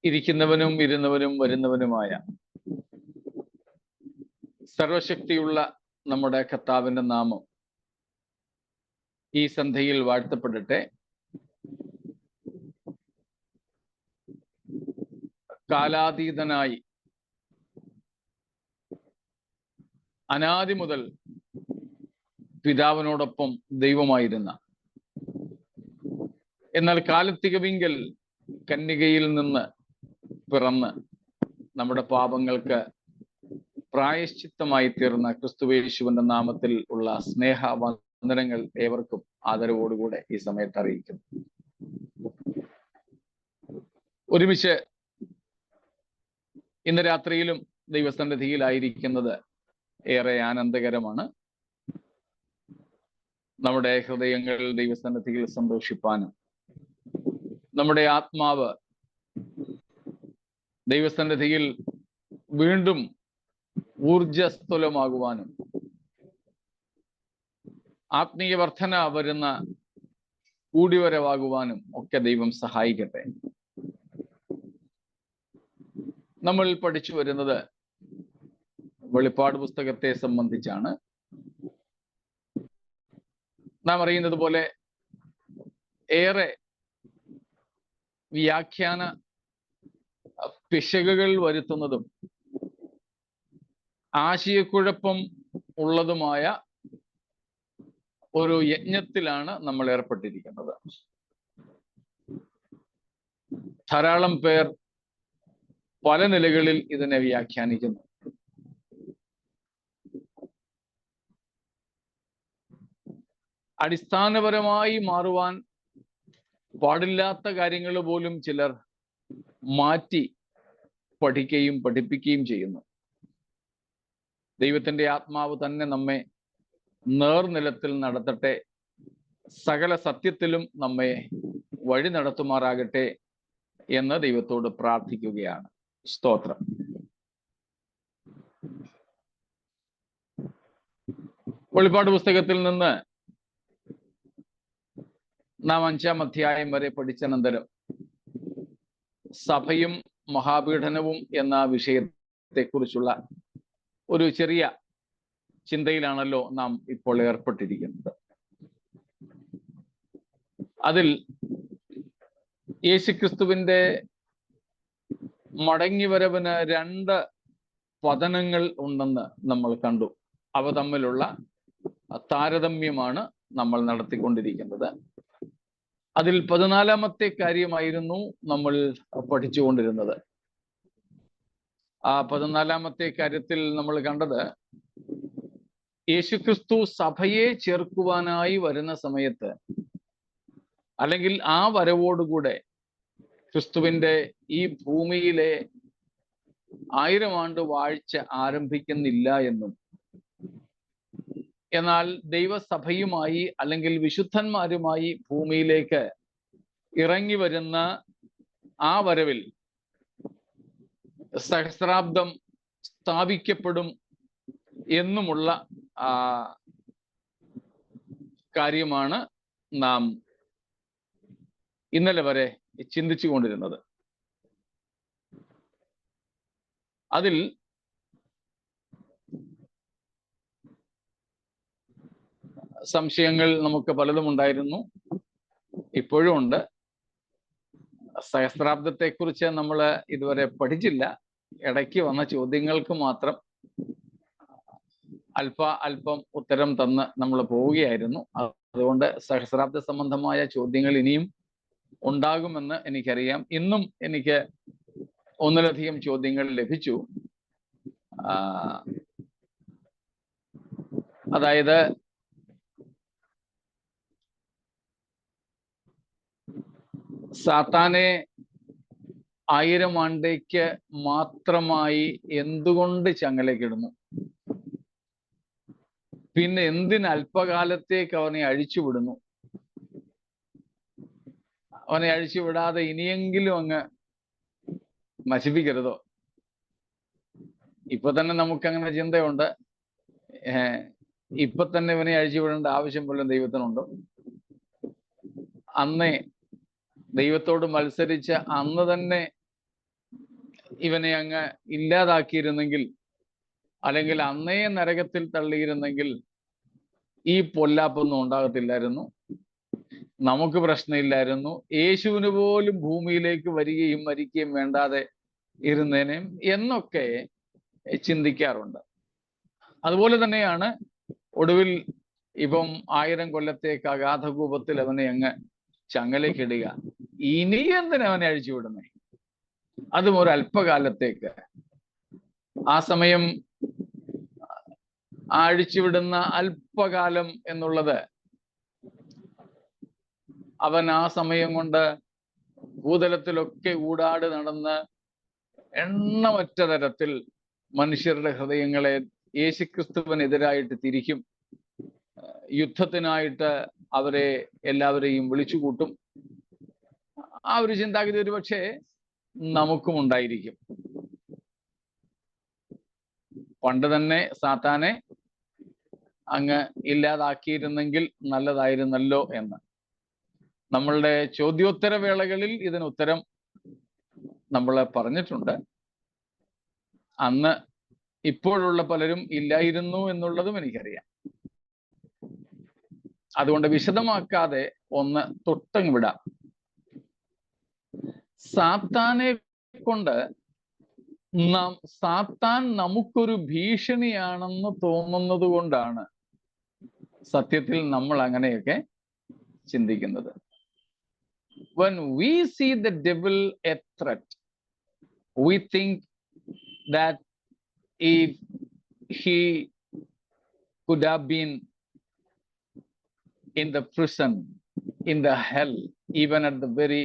ഇരിക്കുന്നവനും ഇരുന്നവനും വരുന്നവനുമായ സർവശക്തിയുള്ള നമ്മുടെ കർത്താവിന്റെ നാമം ഈ സന്ധ്യയിൽ വാഴ്ത്തപ്പെടട്ടെ. കാലാതീതനായി അനാദി മുതൽ പിതാവിനോടൊപ്പം ദൈവമായിരുന്ന, എന്നാൽ കാലത്തികവിങ്കൽ കന്യകയിൽ നിന്ന് പിറന്ന് നമ്മുടെ പാപങ്ങൾക്ക് പ്രായശ്ചിത്തമായി തീർന്ന ക്രിസ്തുയേശുവിന്റെ നാമത്തിൽ ഉള്ള സ്നേഹവന്ദനങ്ങൾ ഏവർക്കും ആദരവോടുകൂടെ ഈ സമയത്ത് അറിയിക്കുന്നു. ഒരുമിച്ച് ഇന്ന് രാത്രിയിലും ദൈവസന്നിധിയിലായിരിക്കുന്നത് ഏറെ ആനന്ദകരമാണ്. നമ്മുടെ ഹൃദയങ്ങൾ ദൈവസന്നിധിയിൽ സന്തോഷിപ്പാനും നമ്മുടെ ആത്മാവ് ദൈവസന്നിധിയിൽ വീണ്ടും ഊർജസ്വലമാകുവാനും ആത്മീയ വർധന വരുന്ന കൂടിവരവാകുവാനും ഒക്കെ ദൈവം സഹായിക്കട്ടെ. നമ്മൾ പഠിച്ചു വരുന്നത് വെളിപ്പാട് പുസ്തകത്തെ സംബന്ധിച്ചാണ്. നാം അറിയുന്നത് പോലെ ഏറെ വ്യാഖ്യാന പിശകുകൾ വരുത്തുന്നതും ആശയക്കുഴപ്പം ഉള്ളതുമായ ഒരു യജ്ഞത്തിലാണ് നമ്മൾ ഏർപ്പെട്ടിരിക്കുന്നത്. ധാരാളം പേർ പല നിലകളിൽ ഇതിനെ വ്യാഖ്യാനിക്കുന്നു. അടിസ്ഥാനപരമായി മാറുവാൻ പാടില്ലാത്ത കാര്യങ്ങൾ പോലും ചിലർ മാറ്റി പഠിക്കുകയും പഠിപ്പിക്കുകയും ചെയ്യുന്നു. ദൈവത്തിന്റെ ആത്മാവ് തന്നെ നമ്മെ നേർനിലത്തിൽ നടത്തട്ടെ, സകല സത്യത്തിലും നമ്മെ വഴി നടത്തുമാറാകട്ടെ എന്ന് ദൈവത്തോട് പ്രാർത്ഥിക്കുകയാണ്. സ്തോത്രം. വെളിപ്പാട് പുസ്തകത്തിൽ നിന്ന് നാം 5-ാം അധ്യായം വരെ പഠിച്ചനന്തരം സഭയും മഹാപീഡനവും എന്ന വിഷയത്തെക്കുറിച്ചുള്ള ഒരു ചെറിയ ചിന്തയിലാണല്ലോ നാം ഇപ്പോൾ ഏർപ്പെട്ടിരിക്കുന്നത്. അതിൽ യേശുക്രിസ്തുവിന്റെ മടങ്ങിവരവിന് 2 പതനങ്ങൾ ഉണ്ടെന്ന് നമ്മൾ കണ്ടു. അവ തമ്മിലുള്ള താരതമ്യമാണ് നമ്മൾ നടത്തിക്കൊണ്ടിരിക്കുന്നത്. അതിൽ 14-ാമത്തെ കാര്യമായിരുന്നു നമ്മൾ പഠിച്ചുകൊണ്ടിരുന്നത്. ആ 14-ാമത്തെ കാര്യത്തിൽ നമ്മൾ കണ്ടത് യേശുക്രിസ്തു സഭയെ ചേർക്കുവാനായി വരുന്ന സമയത്ത്, അല്ലെങ്കിൽ ആ വരവോടുകൂടെ ക്രിസ്തുവിന്റെ ഈ ഭൂമിയിലെ 1000 ആണ്ട് വാഴ്ച ആരംഭിക്കുന്നില്ല എന്നും, എന്നാൽ ദൈവസഭയുമായി അല്ലെങ്കിൽ വിശുദ്ധന്മാരുമായി ഭൂമിയിലേക്ക് ഇറങ്ങി വരുന്ന ആ വരവിൽ സഹസ്രാബ്ദം സ്ഥാപിക്കപ്പെടും എന്നുമുള്ള കാര്യമാണ് നാം ഇന്നലെ വരെ ചിന്തിച്ചു കൊണ്ടിരുന്നത്. അതിൽ സംശയങ്ങൾ നമുക്ക് പലതും ഉണ്ടായിരുന്നു, ഇപ്പോഴും ഉണ്ട്. സഹസ്രാബ്ദത്തെക്കുറിച്ച് നമ്മൾ ഇതുവരെ പഠിച്ചില്ല. ഇടയ്ക്ക് വന്ന ചോദ്യങ്ങൾക്ക് മാത്രം അല്പം ഉത്തരം തന്ന് നമ്മൾ പോവുകയായിരുന്നു. അതുകൊണ്ട് സഹസ്രാബ്ദ സംബന്ധമായ ചോദ്യങ്ങൾ ഇനിയും ഉണ്ടാകുമെന്ന് എനിക്കറിയാം. ഇന്നും എനിക്ക് 1-ലധികം ചോദ്യങ്ങൾ ലഭിച്ചു. അതായത് സാത്താനെ 1000 ആണ്ടേക്ക് മാത്രമായി എന്തുകൊണ്ട് ചങ്ങലക്കിടുന്നു, പിന്നെ എന്തിന് അല്പകാലത്തേക്ക് അവനെ അഴിച്ചുവിടുന്നു, അവനെ അഴിച്ചുവിടാതെ ഇനിയെങ്കിലും അങ്ങ് നശിപ്പിക്കരുതോ? ഇപ്പൊ തന്നെ നമുക്കങ്ങനെ ചിന്തയുണ്ട്. ഇപ്പൊ തന്നെ ഇവനെ അഴിച്ചുവിടേണ്ട ആവശ്യം പോലും ദൈവത്തിനുണ്ടോ? അന്നേ ദൈവത്തോട് മത്സരിച്ച് അന്ന് തന്നെ ഇവനെ അങ്ങ് ഇല്ലാതാക്കിയിരുന്നെങ്കിൽ, അല്ലെങ്കിൽ അന്നേ നരകത്തിൽ തള്ളിയിരുന്നെങ്കിൽ ഈ പൊല്ലാപ്പൊന്നും ഉണ്ടാകത്തില്ലായിരുന്നു, നമുക്ക് പ്രശ്നമില്ലായിരുന്നു, യേശുവിന് പോലും ഭൂമിയിലേക്ക് വരികയും മരിക്കുകയും വേണ്ടാതെ ഇരുന്നേനേം എന്നൊക്കെ ചിന്തിക്കാറുണ്ട്. അതുപോലെ തന്നെയാണ് ഒടുവിൽ ഇപ്പം 1000 കൊല്ലത്തേക്ക് അഗാധകൂപത്തിൽ അവനെ അങ്ങ് ചങ്ങലയ്ക്കിടുക. ഇനി എന്തിനാ അവനെ അഴിച്ചുവിടുന്നേ? അതും ഒരു അല്പകാലത്തേക്ക്. ആ സമയം അഴിച്ചുവിടുന്ന അല്പകാലം എന്നുള്ളത് അവൻ ആ സമയം കൊണ്ട് ഭൂതലത്തിലൊക്കെ ഊടാട് നടന്ന് എണ്ണമറ്റ തരത്തിൽ മനുഷ്യരുടെ ഹൃദയങ്ങളെ യേശുക്രിസ്തുവിനെതിരായിട്ട് തിരിക്കും, യുദ്ധത്തിനായിട്ട് അവരെ എല്ലാവരെയും വിളിച്ചു കൂട്ടും. ആ ഒരു ചിന്താഗതി ഒരു പക്ഷേ നമുക്കും ഉണ്ടായിരിക്കും. പണ്ട് തന്നെ സാത്താനെ അങ്ങ് ഇല്ലാതാക്കിയിരുന്നെങ്കിൽ നല്ലതായിരുന്നല്ലോ എന്ന്. നമ്മളുടെ ചോദ്യോത്തര വേളകളിൽ ഇതിന് ഉത്തരം നമ്മൾ പറഞ്ഞിട്ടുണ്ട്. അന്ന് ഇപ്പോഴുള്ള പലരും ഇല്ലായിരുന്നു എന്നുള്ളതും എനിക്കറിയാം. അതുകൊണ്ട് വിശദമാക്കാതെ ഒന്ന് തൊട്ടങ്ങ് വിടാം. സാത്താനെ കൊണ്ട് സാത്താൻ നമുക്കൊരു ഭീഷണിയാണെന്ന് തോന്നുന്നത് കൊണ്ടാണ് സത്യത്തിൽ നമ്മൾ അങ്ങനെയൊക്കെ ചിന്തിക്കുന്നത്. When we see the devil a threat, we think that if he could have been in the prison, in the hell, even at the very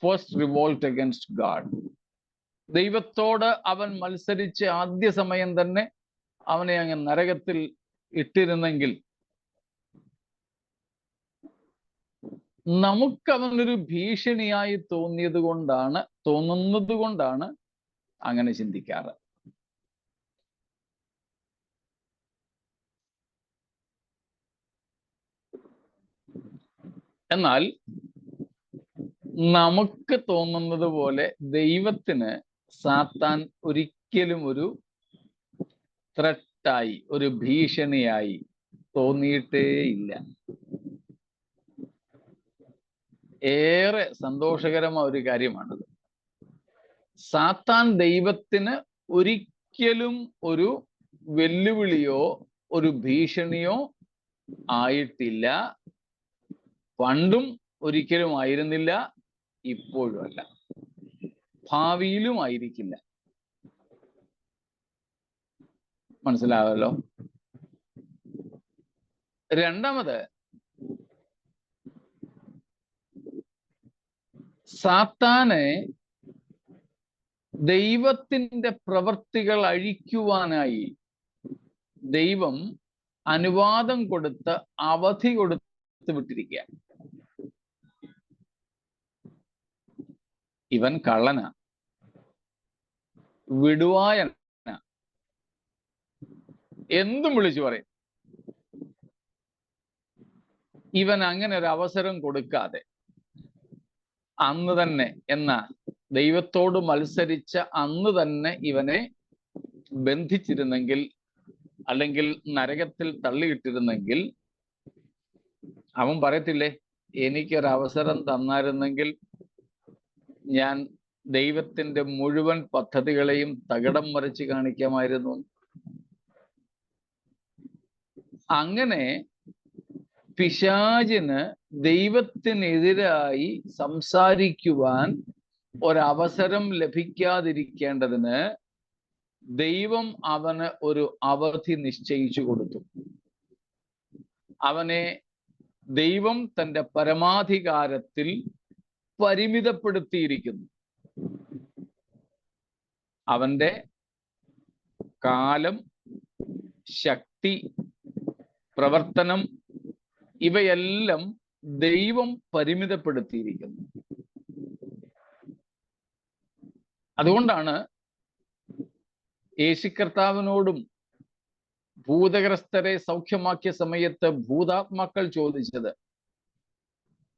first revolt against God, ദൈവത്തോട് അവൻ മത്സരിച്ച് ആദ്യ സമയം തന്നെ അവനെ അങ്ങ് നരകത്തിൽ ഇട്ടിരുന്നെങ്കിൽ നമുക്കവനൊരു ഭീഷണിയായി തോന്നുന്നത് കൊണ്ടാണ് അങ്ങനെ ചിന്തിക്കാറ്. എന്നാൽ നമുക്ക് തോന്നുന്നത് പോലെ ദൈവത്തിന് സാത്താൻ ഒരിക്കലും ഒരു ത്രെട്ടായി, ഒരു ഭീഷണിയായി തോന്നിയിട്ടേയില്ല. ഏറെ സന്തോഷകരമായ ഒരു കാര്യമാണത്. സാത്താൻ ദൈവത്തിന് ഒരിക്കലും ഒരു വെല്ലുവിളിയോ ഒരു ഭീഷണിയോ ആയിട്ടില്ല. പണ്ടും ഒരിക്കലും ആയിരുന്നില്ല, ഇപ്പോഴും അല്ല, ഭാവിയിലും ആയിരിക്കില്ല. മനസ്സിലാവല്ലോ? രണ്ടാമത്, സാത്താനെ ദൈവത്തിന്റെ പ്രവൃത്തികൾ അഴിക്കുവാനായി ദൈവം അനുവാദം കൊടുത്ത് അവധി കൊടുത്ത് വിട്ടിരിക്കുക. ഇവൻ കള്ളനാ, വിടുവായന, എന്തും വിളിച്ചു പറയും. ഇവൻ അങ്ങനെ ഒരു അവസരം കൊടുക്കാതെ അന്ന് തന്നെ, ദൈവത്തോട് മത്സരിച്ച അന്ന് തന്നെ ഇവനെ ബന്ധിച്ചിരുന്നെങ്കിൽ, അല്ലെങ്കിൽ നരകത്തിൽ തള്ളിയിട്ടിരുന്നെങ്കിൽ, അവൻ പറയത്തില്ലേ, എനിക്കൊരവസരം തന്നായിരുന്നെങ്കിൽ ഞാൻ ദൈവത്തിന്റെ മുഴുവൻ പദ്ധതികളെയും തകിടം മറിച്ച് കാണിക്കാമായിരുന്നു. അങ്ങനെ പിശാചിന് ദൈവത്തിനെതിരായി സംസാരിക്കുവാൻ ഒരവസരം ലഭിക്കാതിരിക്കേണ്ടതിന് ദൈവം അവന് ഒരു അവധി നിശ്ചയിച്ചു കൊടുത്തു. അവനെ ദൈവം തന്റെ പരമാധികാരത്തിൽ പരിമിതപ്പെടുത്തിയിരിക്കുന്നു. അവന്റെ കാലം, ശക്തി, പ്രവർത്തനം ഇവയെല്ലാം ദൈവം പരിമിതപ്പെടുത്തിയിരിക്കുന്നു. അതുകൊണ്ടാണ് യേശുകർത്താവിനോടും ഭൂതഗ്രസ്തരെ സൗഖ്യമാക്കിയ സമയത്ത് ഭൂതാത്മാക്കൾ ചോദിച്ചത്,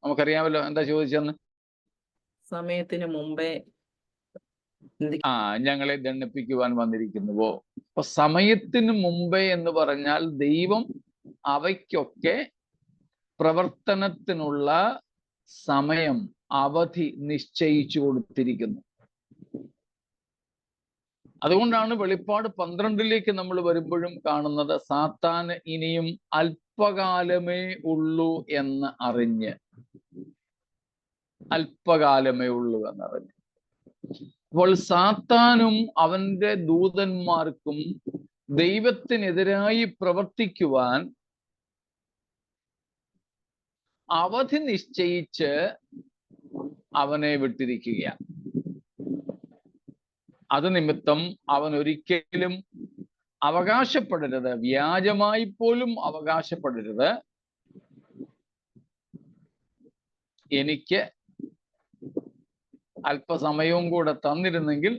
നമുക്കറിയാമല്ലോ എന്താ ചോദിച്ചെന്ന്? സമയത്തിന് മുമ്പേ ഞങ്ങളെ ദണ്ഡിപ്പിക്കുവാൻ വന്നിരിക്കുന്നുവോ? അപ്പൊ സമയത്തിന് മുമ്പേ എന്ന് പറഞ്ഞാൽ ദൈവം അവയ്ക്കൊക്കെ പ്രവർത്തനത്തിനുള്ള സമയം, അവധി നിശ്ചയിച്ചു കൊടുത്തിരിക്കുന്നു. അതുകൊണ്ടാണ് വെളിപ്പാട് 12 നമ്മൾ വരുമ്പോഴും കാണുന്നത് സാത്താന് ഇനിയും അല്പകാലമേ ഉള്ളൂ എന്ന് അറിഞ്ഞ്, അല്പകാലമേ ഉള്ളൂ എന്നറിഞ്ഞ്. അപ്പോൾ സാത്താനും അവന്റെ ദൂതന്മാർക്കും ദൈവത്തിനെതിരായി പ്രവർത്തിക്കുവാൻ അവധി നിശ്ചയിച്ച് അവനെ വിട്ടിരിക്കുകയാണ്. അത് നിമിത്തം അവൻ ഒരിക്കലും അവകാശപ്പെടരുത്, വ്യാജമായി പോലും അവകാശപ്പെടരുത്, എനിക്ക് അല്പസമയവും കൂടെ തന്നിരുന്നെങ്കിൽ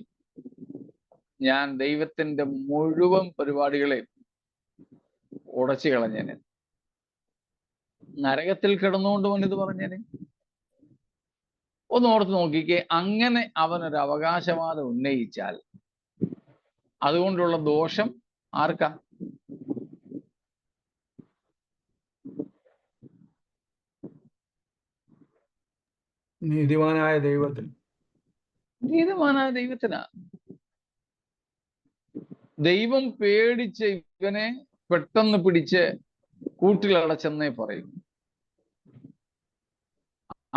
ഞാൻ ദൈവത്തിന്റെ മുഴുവൻ പരിപാടികളെയും ഉടച്ചു കളഞ്ഞേനെ, നരകത്തിൽ കിടന്നുകൊണ്ട് അവൻ ഇത് പറഞ്ഞേനെ. ഒന്ന് ഓർത്ത് നോക്കിക്കേ, അങ്ങനെ അവനൊരു അവകാശവാദം ഉന്നയിച്ചാൽ അതുകൊണ്ടുള്ള ദോഷം ആർക്കാ? നീതിമാനായ ദൈവത്തിന്. നീതിമാനായ ദൈവത്തിനാ. ദൈവം പേടിച്ച് ഇവനെ പെട്ടെന്ന് പിടിച്ച് കൂട്ടിലടച്ചെന്നേ പറയും.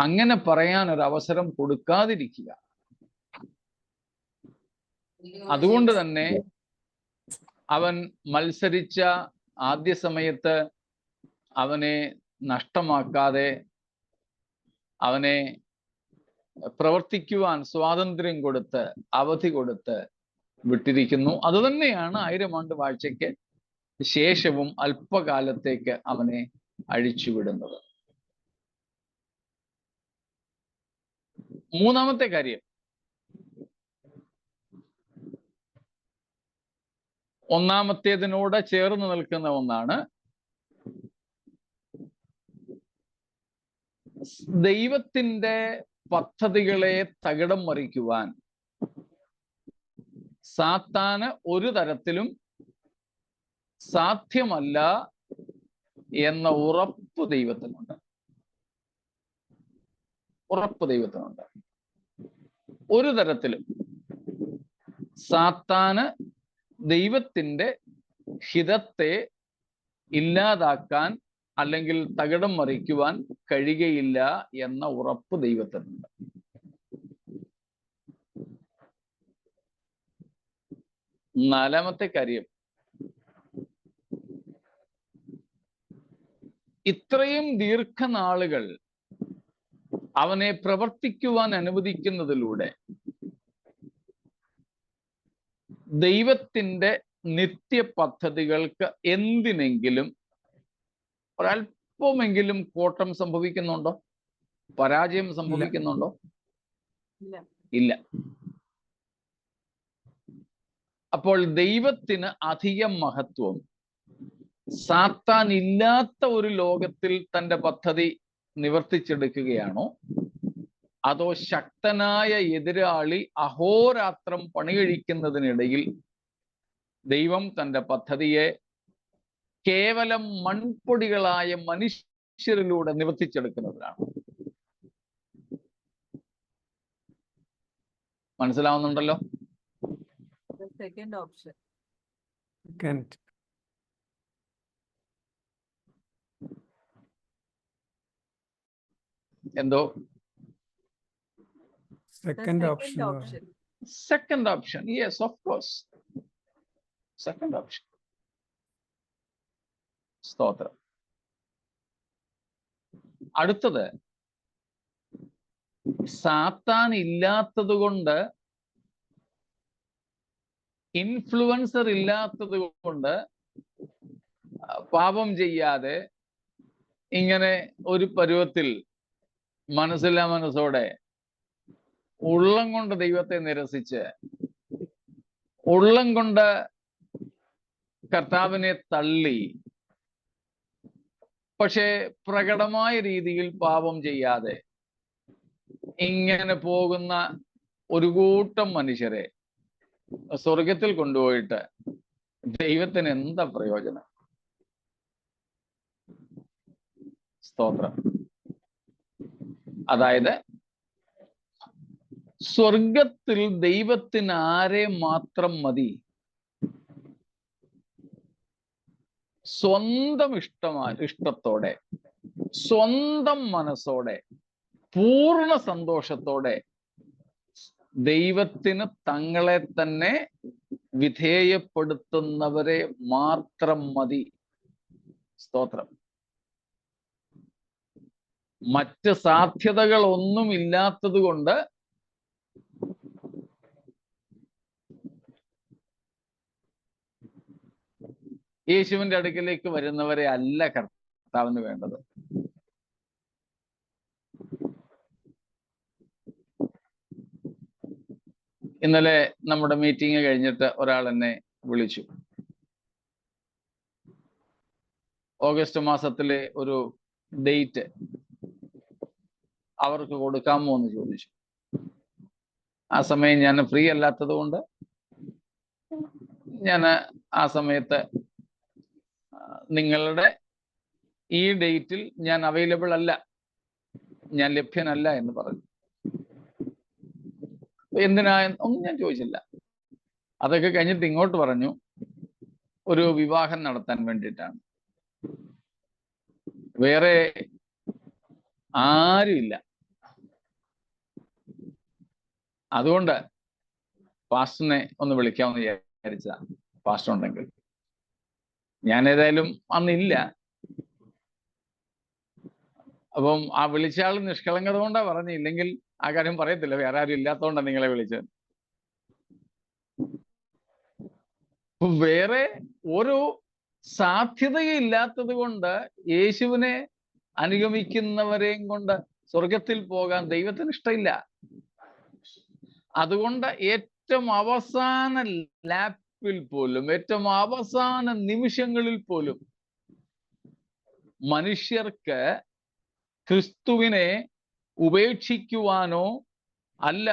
അങ്ങനെ പറയാൻ ഒരു അവസരം കൊടുക്കാതിരിക്കുക. അതുകൊണ്ട് തന്നെ അവൻ മത്സരിച്ച ആദ്യ സമയത്ത് അവനെ നഷ്ടമാക്കാതെ അവനെ പ്രവർത്തിക്കുവാൻ സ്വാതന്ത്ര്യം കൊടുത്ത് അവധി കൊടുത്ത് വിട്ടിരിക്കുന്നു. അതുതന്നെയാണ് 1000 ആണ്ട് വാഴ്ചയ്ക്ക് ശേഷവും അല്പകാലത്തേക്ക് അവനെ അഴിച്ചുവിടുന്നത്. മൂന്നാമത്തെ കാര്യം, ഒന്നാമത്തേതിനോട് ചേർന്ന് നിൽക്കുന്ന ഒന്നാണ്. ദൈവത്തിന്റെ പദ്ധതികളെ തകിടം മറിക്കുവാൻ സാത്താന് ഒരു തരത്തിലും സാധ്യമല്ല എന്ന ഉറപ്പ് ദൈവത്തിനുണ്ട്. ഉറപ്പ് ദൈവത്തിനുണ്ട്. ഒരു തരത്തിലും സാത്താന് ദൈവത്തിന്റെ ഹിതത്തെ ഇല്ലാതാക്കാൻ അല്ലെങ്കിൽ തകിടം മറിക്കുവാൻ കഴിയുകയില്ല എന്ന ഉറപ്പ് ദൈവത്തിനുണ്ട്. നാലാമത്തെ കാര്യം, ഇത്രയും ദീർഘനാളുകൾ അവനെ പ്രവർത്തിക്കുവാൻ അനുവദിക്കുന്നതിലൂടെ ദൈവത്തിന്റെ നിത്യ പദ്ധതികൾക്ക് എന്തിനെങ്കിലും ഒരല്പമെങ്കിലും കോട്ടം സംഭവിക്കുന്നുണ്ടോ? പരാജയം സംഭവിക്കുന്നുണ്ടോ? ഇല്ല. അപ്പോൾ ദൈവത്തിന് അധികം മഹത്വം സാത്താൻ ഇല്ലാത്ത ഒരു ലോകത്തിൽ തന്റെ പദ്ധതി നിവർത്തിച്ചെടുക്കുകയാണോ, അതോ ശക്തനായ എതിരാളി അഹോരാത്രം പണികഴിക്കുന്നതിനിടയിൽ ദൈവം തന്റെ പദ്ധതിയെ കേവലം മൺപൊടികളായ മനുഷ്യരിലൂടെ നിവർത്തിച്ചെടുക്കുന്നതിനാണ്? മനസ്സിലാവുന്നുണ്ടല്ലോ? Second option. എന്തോ second option. Second option, yes, of course, second option. സ്തോത്രം. അടുത്തത്, സാത്താൻ ഇല്ലാത്തത് കൊണ്ട്, ഇൻഫ്ലുവൻസർ ഇല്ലാത്തത് കൊണ്ട് പാപം ചെയ്യാതെ ഇങ്ങനെ ഒരു പരുവത്തിൽ മനസ്സില്ലാ മനസ്സോടെ ഉള്ളം കൊണ്ട് ദൈവത്തെ നിരസിച്ച് ഉള്ളം കൊണ്ട് കർത്താവിനെ തള്ളി, പക്ഷെ പ്രകടമായ രീതിയിൽ പാപം ചെയ്യാതെ ഇങ്ങനെ പോകുന്ന ഒരു കൂട്ടം മനുഷ്യരെ സ്വർഗത്തിൽ കൊണ്ടുപോയിട്ട് ദൈവത്തിന് എന്താ പ്രയോജനം? സ്തോത്രം. അതായത് സ്വർഗത്തിൽ ദൈവത്തിന് ആരെ മാത്രം മതി? സ്വന്തം ഇഷ്ടത്തോടെ, സ്വന്തം മനസ്സോടെ, പൂർണ്ണ സന്തോഷത്തോടെ ദൈവത്തിന് തങ്ങളെ തന്നെ വിധേയപ്പെടുത്തുന്നവരെ മാത്രം മതി. സ്തോത്രം. മറ്റ് സാധ്യതകൾ ഒന്നും ഇല്ലാത്തത് കൊണ്ട് യേശുവിന്റെ അടുക്കലേക്ക് വരുന്നവരെ അല്ല കർത്താവിന് വേണ്ടത്. ഇന്നലെ നമ്മുടെ മീറ്റിംഗ് കഴിഞ്ഞിട്ട് ഒരാൾ എന്നെ വിളിച്ചു. ഓഗസ്റ്റ് മാസത്തിലെ ഒരു ഡേറ്റ് അവർക്ക് കൊടുക്കാമോ എന്ന് ചോദിച്ചു. ആ സമയം ഞാൻ ഫ്രീ അല്ലാത്തത് കൊണ്ട് ഞാൻ ആ സമയത്ത് നിങ്ങളുടെ ഈ ഡേറ്റിൽ ഞാൻ അവൈലബിൾ അല്ല, ഞാൻ ലഭ്യനല്ല എന്ന് പറഞ്ഞു. എന്തിനാ ഒന്നും ഞാൻ ചോദിച്ചില്ല. അതൊക്കെ കഴിഞ്ഞിട്ട് ഇങ്ങോട്ട് പറഞ്ഞു, ഒരു വിവാഹം നടത്താൻ വേണ്ടിയിട്ടാണ്. വേറെ ആരുമില്ല, അതുകൊണ്ട് പാസ്റ്ററിനെ ഒന്ന് വിളിക്കാമെന്ന് വിചാരിച്ചതാ. പാസ്റ്റർ ഉണ്ടെങ്കിൽ. ഞാൻ ഏതായാലും അന്നില്ല. അപ്പം ആ വിളിച്ച ആൾ നിഷ്കളങ്കത കൊണ്ടാ പറഞ്ഞില്ലെങ്കിൽ ആ കാര്യം പറയത്തില്ല. വേറെ ആരും ഇല്ലാത്തതുകൊണ്ടാണ് നിങ്ങളെ വിളിച്ചത്. വേറെ ഒരു സാധ്യതയില്ലാത്തത് കൊണ്ട് യേശുവിനെ അനുഗമിക്കുന്നവരെയും കൊണ്ട് സ്വർഗത്തിൽ പോകാൻ ദൈവത്തിന് ഇഷ്ടമില്ല. അതുകൊണ്ട് ഏറ്റവും അവസാന ലാപ്പിൽ പോലും, ഏറ്റവും അവസാന നിമിഷങ്ങളിൽ പോലും മനുഷ്യർക്ക് ക്രിസ്തുവിനെ ഉപേക്ഷിക്കുവാനോ അല്ല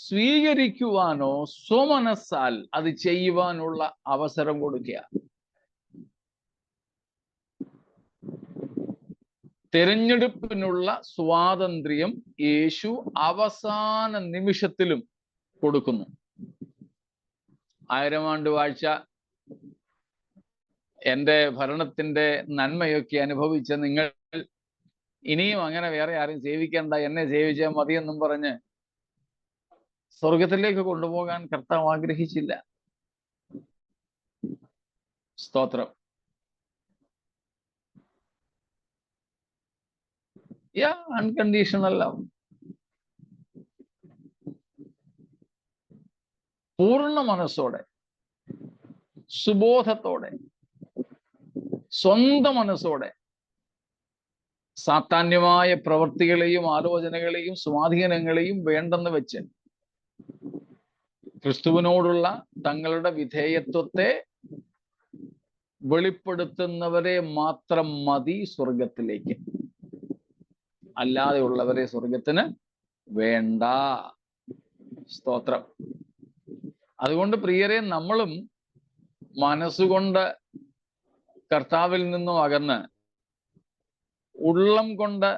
സ്വീകരിക്കുവാനോ സ്വമനസ്സാൽ അത് ചെയ്യുവാനുള്ള അവസരം കൊടുക്കുക. തിരഞ്ഞെടുപ്പിനുള്ള സ്വാതന്ത്ര്യം യേശു അവസാന നിമിഷത്തിലും കൊടുക്കുന്നു. 1000 ആണ്ട് വാഴ്ച എൻ്റെ ഭരണത്തിന്റെ നന്മയൊക്കെ അനുഭവിച്ച നിങ്ങൾ ഇനിയും അങ്ങനെ വേറെ ആരും സേവിക്കേണ്ട, എന്നെ സേവിച്ചാൽ മതിയെന്നും പറഞ്ഞ് സ്വർഗത്തിലേക്ക് കൊണ്ടുപോകാൻ കർത്താവ് ആഗ്രഹിച്ചില്ല. സ്തോത്രം. Unconditional love. പൂർണ്ണ മനസ്സോടെ, സുബോധത്തോടെ, സ്വന്തം മനസ്സോടെ സാത്താന്യമായ പ്രവൃത്തികളെയും ആലോചനകളെയും സ്വാധീനങ്ങളെയും വേണ്ടെന്ന് വെച്ച് ക്രിസ്തുവിനോടുള്ള തങ്ങളുടെ വിധേയത്വത്തെ വെളിപ്പെടുത്തുന്നവരെ മാത്രം മതി സ്വർഗത്തിലേക്ക്. അല്ലാതെ ഉള്ളവരെ സ്വർഗത്തിന് വേണ്ട. സ്തോത്രം. അതുകൊണ്ട് പ്രിയരെ, നമ്മളും മനസ്സുകൊണ്ട് കർത്താവിൽ നിന്നും അകന്ന് ഉള്ളം കൊണ്ട്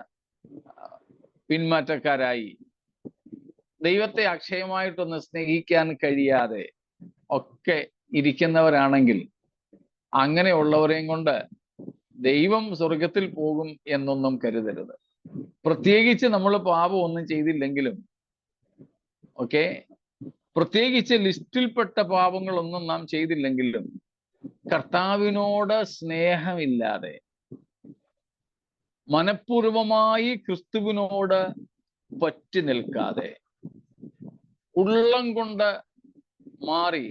പിന്മാറ്റക്കാരായി ദൈവത്തെ അക്ഷയമായിട്ടൊന്ന് സ്നേഹിക്കാൻ കഴിയാതെ ഒക്കെ ഇരിക്കുന്നവരാണെങ്കിൽ അങ്ങനെയുള്ളവരെയും കൊണ്ട് ദൈവം സ്വർഗത്തിൽ പോകും എന്നൊന്നും കരുതരുത്. പ്രത്യേകിച്ച് നമ്മൾ പാപം ഒന്നും ചെയ്തില്ലെങ്കിലും, ഓക്കെ, പ്രത്യേകിച്ച് ലിസ്റ്റിൽപ്പെട്ട പാപങ്ങളൊന്നും നാം ചെയ്തില്ലെങ്കിലും കർത്താവിനോട് സ്നേഹമില്ലാതെ മനഃപൂർവമായി ക്രിസ്തുവിനോട് പറ്റി നിൽക്കാതെ ഉള്ളം കൊണ്ട് മാറി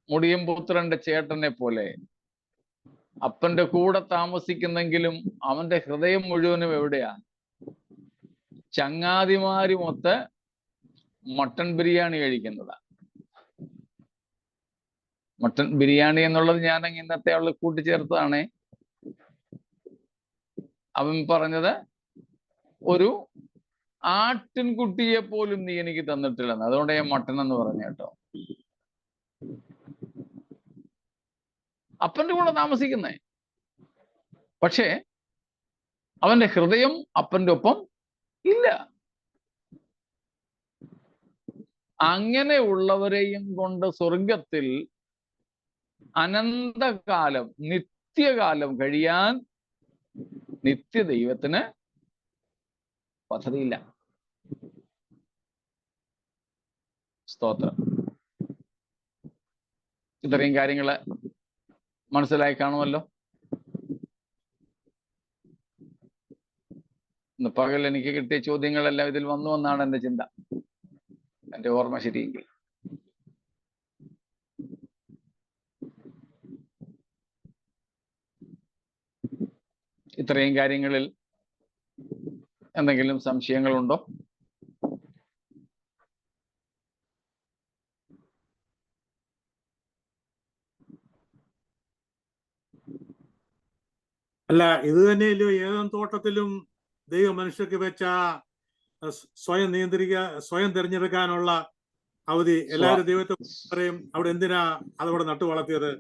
മുടിയംപുത്രന്റെ ചേട്ടനെ പോലെ അപ്പന്റെ കൂടെ താമസിക്കുന്നെങ്കിലും അവന്റെ ഹൃദയം മുഴുവനും എവിടെയാ? ചങ്ങാതിമാരുമൊത്ത് മട്ടൺ ബിരിയാണി കഴിക്കുന്നതാ. മട്ടൺ ബിരിയാണി എന്നുള്ളത് ഞാൻ ഇന്നത്തെ അവള് കൂട്ടിച്ചേർത്തതാണ്. അവൻ പറഞ്ഞത് ഒരു ആട്ടിൻകുട്ടിയെ പോലും നീ എനിക്ക് തന്നിട്ടില്ലെന്ന്. അതുകൊണ്ട് ഞാൻ മട്ടൻ എന്ന് പറഞ്ഞു കേട്ടോ. അപ്പന്റെ കൂടെ താമസിക്കുന്നേ, പക്ഷേ അവന്റെ ഹൃദയം അപ്പന്റെ ഒപ്പം ഇല്ല. അങ്ങനെയുള്ളവരെയും കൊണ്ട് സ്വർഗത്തിൽ അനന്തകാലം, നിത്യകാലം കഴിയാൻ നിത്യദൈവത്തിന് പദ്ധതിയില്ല. സ്തോത്രം. ഇത്രയും കാര്യങ്ങള് മനസ്സിലായി കാണുമല്ലോ. ഇന്ന് പകൽ എനിക്ക് കിട്ടിയ ചോദ്യങ്ങളെല്ലാം ഇതിൽ വന്നു എന്നാണ് എൻ്റെ ചിന്ത, എൻ്റെ ഓർമ്മ ശരിയെങ്കിൽ. ഇത്രയും കാര്യങ്ങളിൽ എന്തെങ്കിലും സംശയങ്ങളുണ്ടോ? അല്ല, ഇത് തന്നെയല്ലോ ഏതെൻ തോട്ടത്തിലും ദൈവം മനുഷ്യർക്ക് വെച്ച സ്വയം തിരഞ്ഞെടുക്കാനുള്ള അവധി. എല്ലാവരും ദൈവത്തെ പറയും, അവിടെ എന്തിനാ അതവിടെ നട്ടു വളർത്തിയത്?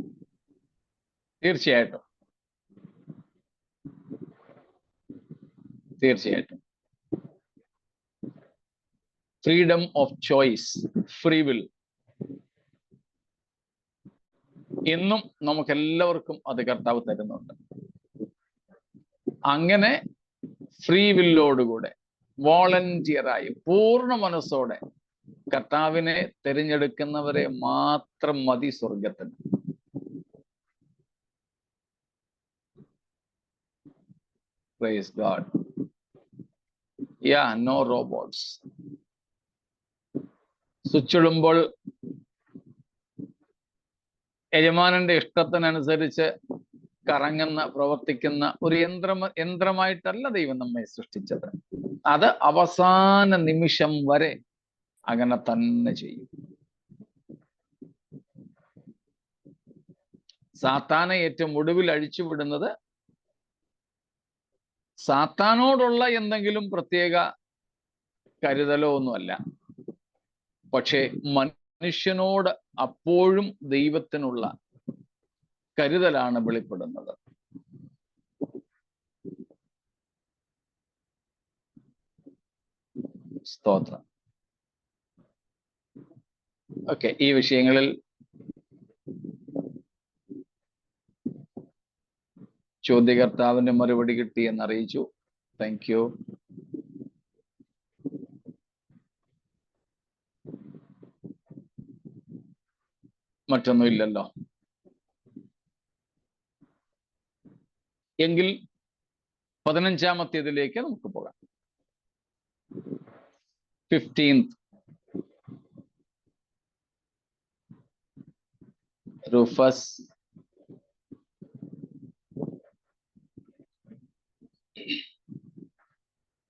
തീർച്ചയായിട്ടും, തീർച്ചയായിട്ടും. Freedom of choice, free will, എന്നും നമുക്കെല്ലാവർക്കും അത് കർത്താവ് തരുന്നുണ്ട്. അങ്ങനെ ഫ്രീ വില്ലോടുകൂടെ വോളണ്ടിയറായി പൂർണ്ണ മനസ്സോടെ കർത്താവിനെ തിരഞ്ഞെടുക്കുന്നവരെ മാത്രം മതി സ്വർഗത്തിന്. Praise God. No robots. സ്വിച്ചിടുമ്പോൾ യജമാനന്റെ ഇഷ്ടത്തിനനുസരിച്ച് കറങ്ങുന്ന, പ്രവർത്തിക്കുന്ന ഒരു യന്ത്രമായിട്ടല്ല ദൈവം നമ്മെ സൃഷ്ടിച്ചത്. അത് അവസാന നിമിഷം വരെ അങ്ങനെ തന്നെ ചെയ്യും. സാത്താനെ ഏറ്റവും ഒടുവിൽ അഴിച്ചുവിടുന്നത് സാത്താനോടുള്ള എന്തെങ്കിലും പ്രത്യേക കരുതലോ ഒന്നുമല്ല, പക്ഷേ മനുഷ്യനോട് അപ്പോഴും ദൈവത്തിനുള്ള കരുതലാണ് വെളിപ്പെടുന്നത്. സ്തോത്രം. ഓക്കെ, ഈ വിഷയങ്ങളിൽ ചോദ്യകർത്താവിന്റെ മറുപടി കിട്ടി എന്നറിയിച്ചു. Thank you. മറ്റൊന്നും ഇല്ലല്ലോ. എങ്കിൽ 15ാമത്തേതിലേക്ക് നമുക്ക് പോകാം. 15th Rufus.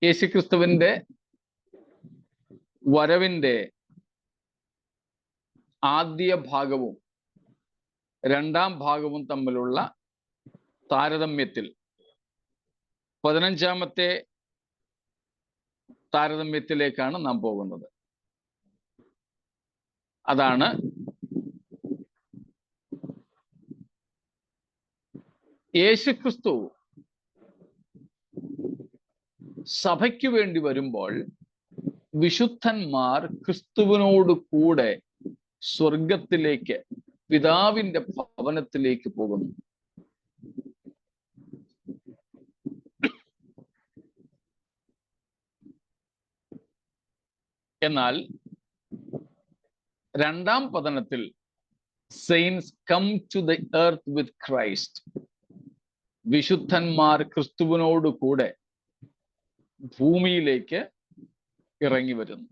യേശുക്രിസ്തുവിന്റെ വരവിന്റെ ആദ്യ ഭാഗവും രണ്ടാം ഭാഗവും തമ്മിലുള്ള താരതമ്യത്തിൽ 15ാമത്തെ താരതമ്യത്തിലേക്കാണ് നാം പോകുന്നത്. അതാണ് യേശുക്രിസ്തു സഭയ്ക്ക് വേണ്ടി വരുമ്പോൾ വിശുദ്ധന്മാർ ക്രിസ്തുവിനോട് കൂടെ സ്വർഗത്തിലേക്ക്, പിതാവിന്റെ ഭവനത്തിലേക്ക് പോകുന്നു. എന്നാൽ രണ്ടാം പതനത്തിൽ saints come to the earth with Christ. വിശുദ്ധന്മാർ ക്രിസ്തുവിനോട് കൂടെ ഭൂമിയിലേക്ക് ഇറങ്ങി വരുന്നു.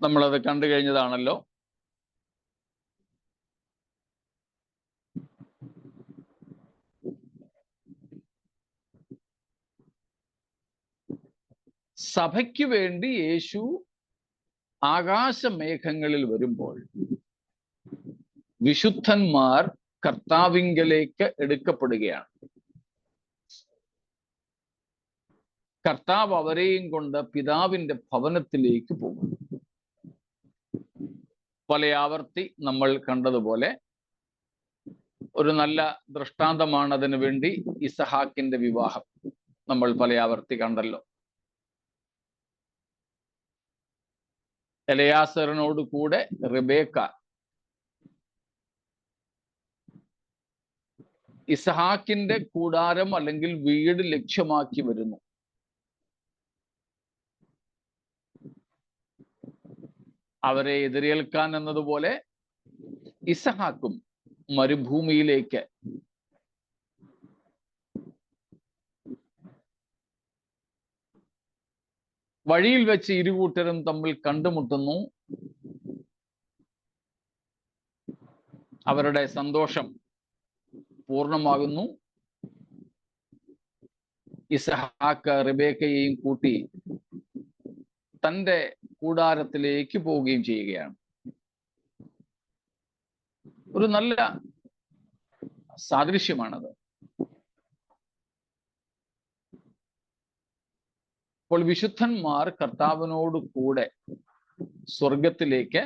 നമ്മളത് കണ്ടു കഴിഞ്ഞതാണല്ലോ. സഭയ്ക്ക് വേണ്ടി യേശു ആകാശമേഘങ്ങളിൽ വരുമ്പോൾ വിശുദ്ധന്മാർ കർത്താവിങ്കലേക്ക് എടുക്കപ്പെടുകയാണ്. കർത്താവ് അവരെയും കൊണ്ട് പിതാവിന്റെ ഭവനത്തിലേക്ക് പോകും. പല ആവർത്തി നമ്മൾ കണ്ടതുപോലെ ഒരു നല്ല ദൃഷ്ടാന്തമാണ് അതിനു വേണ്ടി ഇസഹാക്കിന്റെ വിവാഹം. നമ്മൾ പല ആവർത്തി കണ്ടല്ലോ. എലയാസറിനോട് കൂടെ റിബേക്ക ഇസഹാക്കിന്റെ കൂടാരം അല്ലെങ്കിൽ വീട് ലക്ഷ്യമാക്കി വരുന്നു. അവരെ എതിരേൽക്കാൻ എന്നതുപോലെ ഇസഹാക്കും മരുഭൂമിയിലേക്ക് വഴിയിൽ വെച്ച് ഇരുകൂട്ടരും തമ്മിൽ കണ്ടുമുട്ടുന്നു. അവരുടെ സന്തോഷം പൂർണ്ണമാകുന്നു. ഇസഹാക്ക് റിബേക്കയെയും കൂട്ടി തന്റെ കൂടാരത്തിലേക്ക് പോവുകയും ചെയ്യുകയാണ്. ഒരു നല്ല സാദൃശ്യമാണത്. അപ്പോൾ വിശുദ്ധന്മാർ കർത്താവിനോട് കൂടെ സ്വർഗത്തിലേക്ക്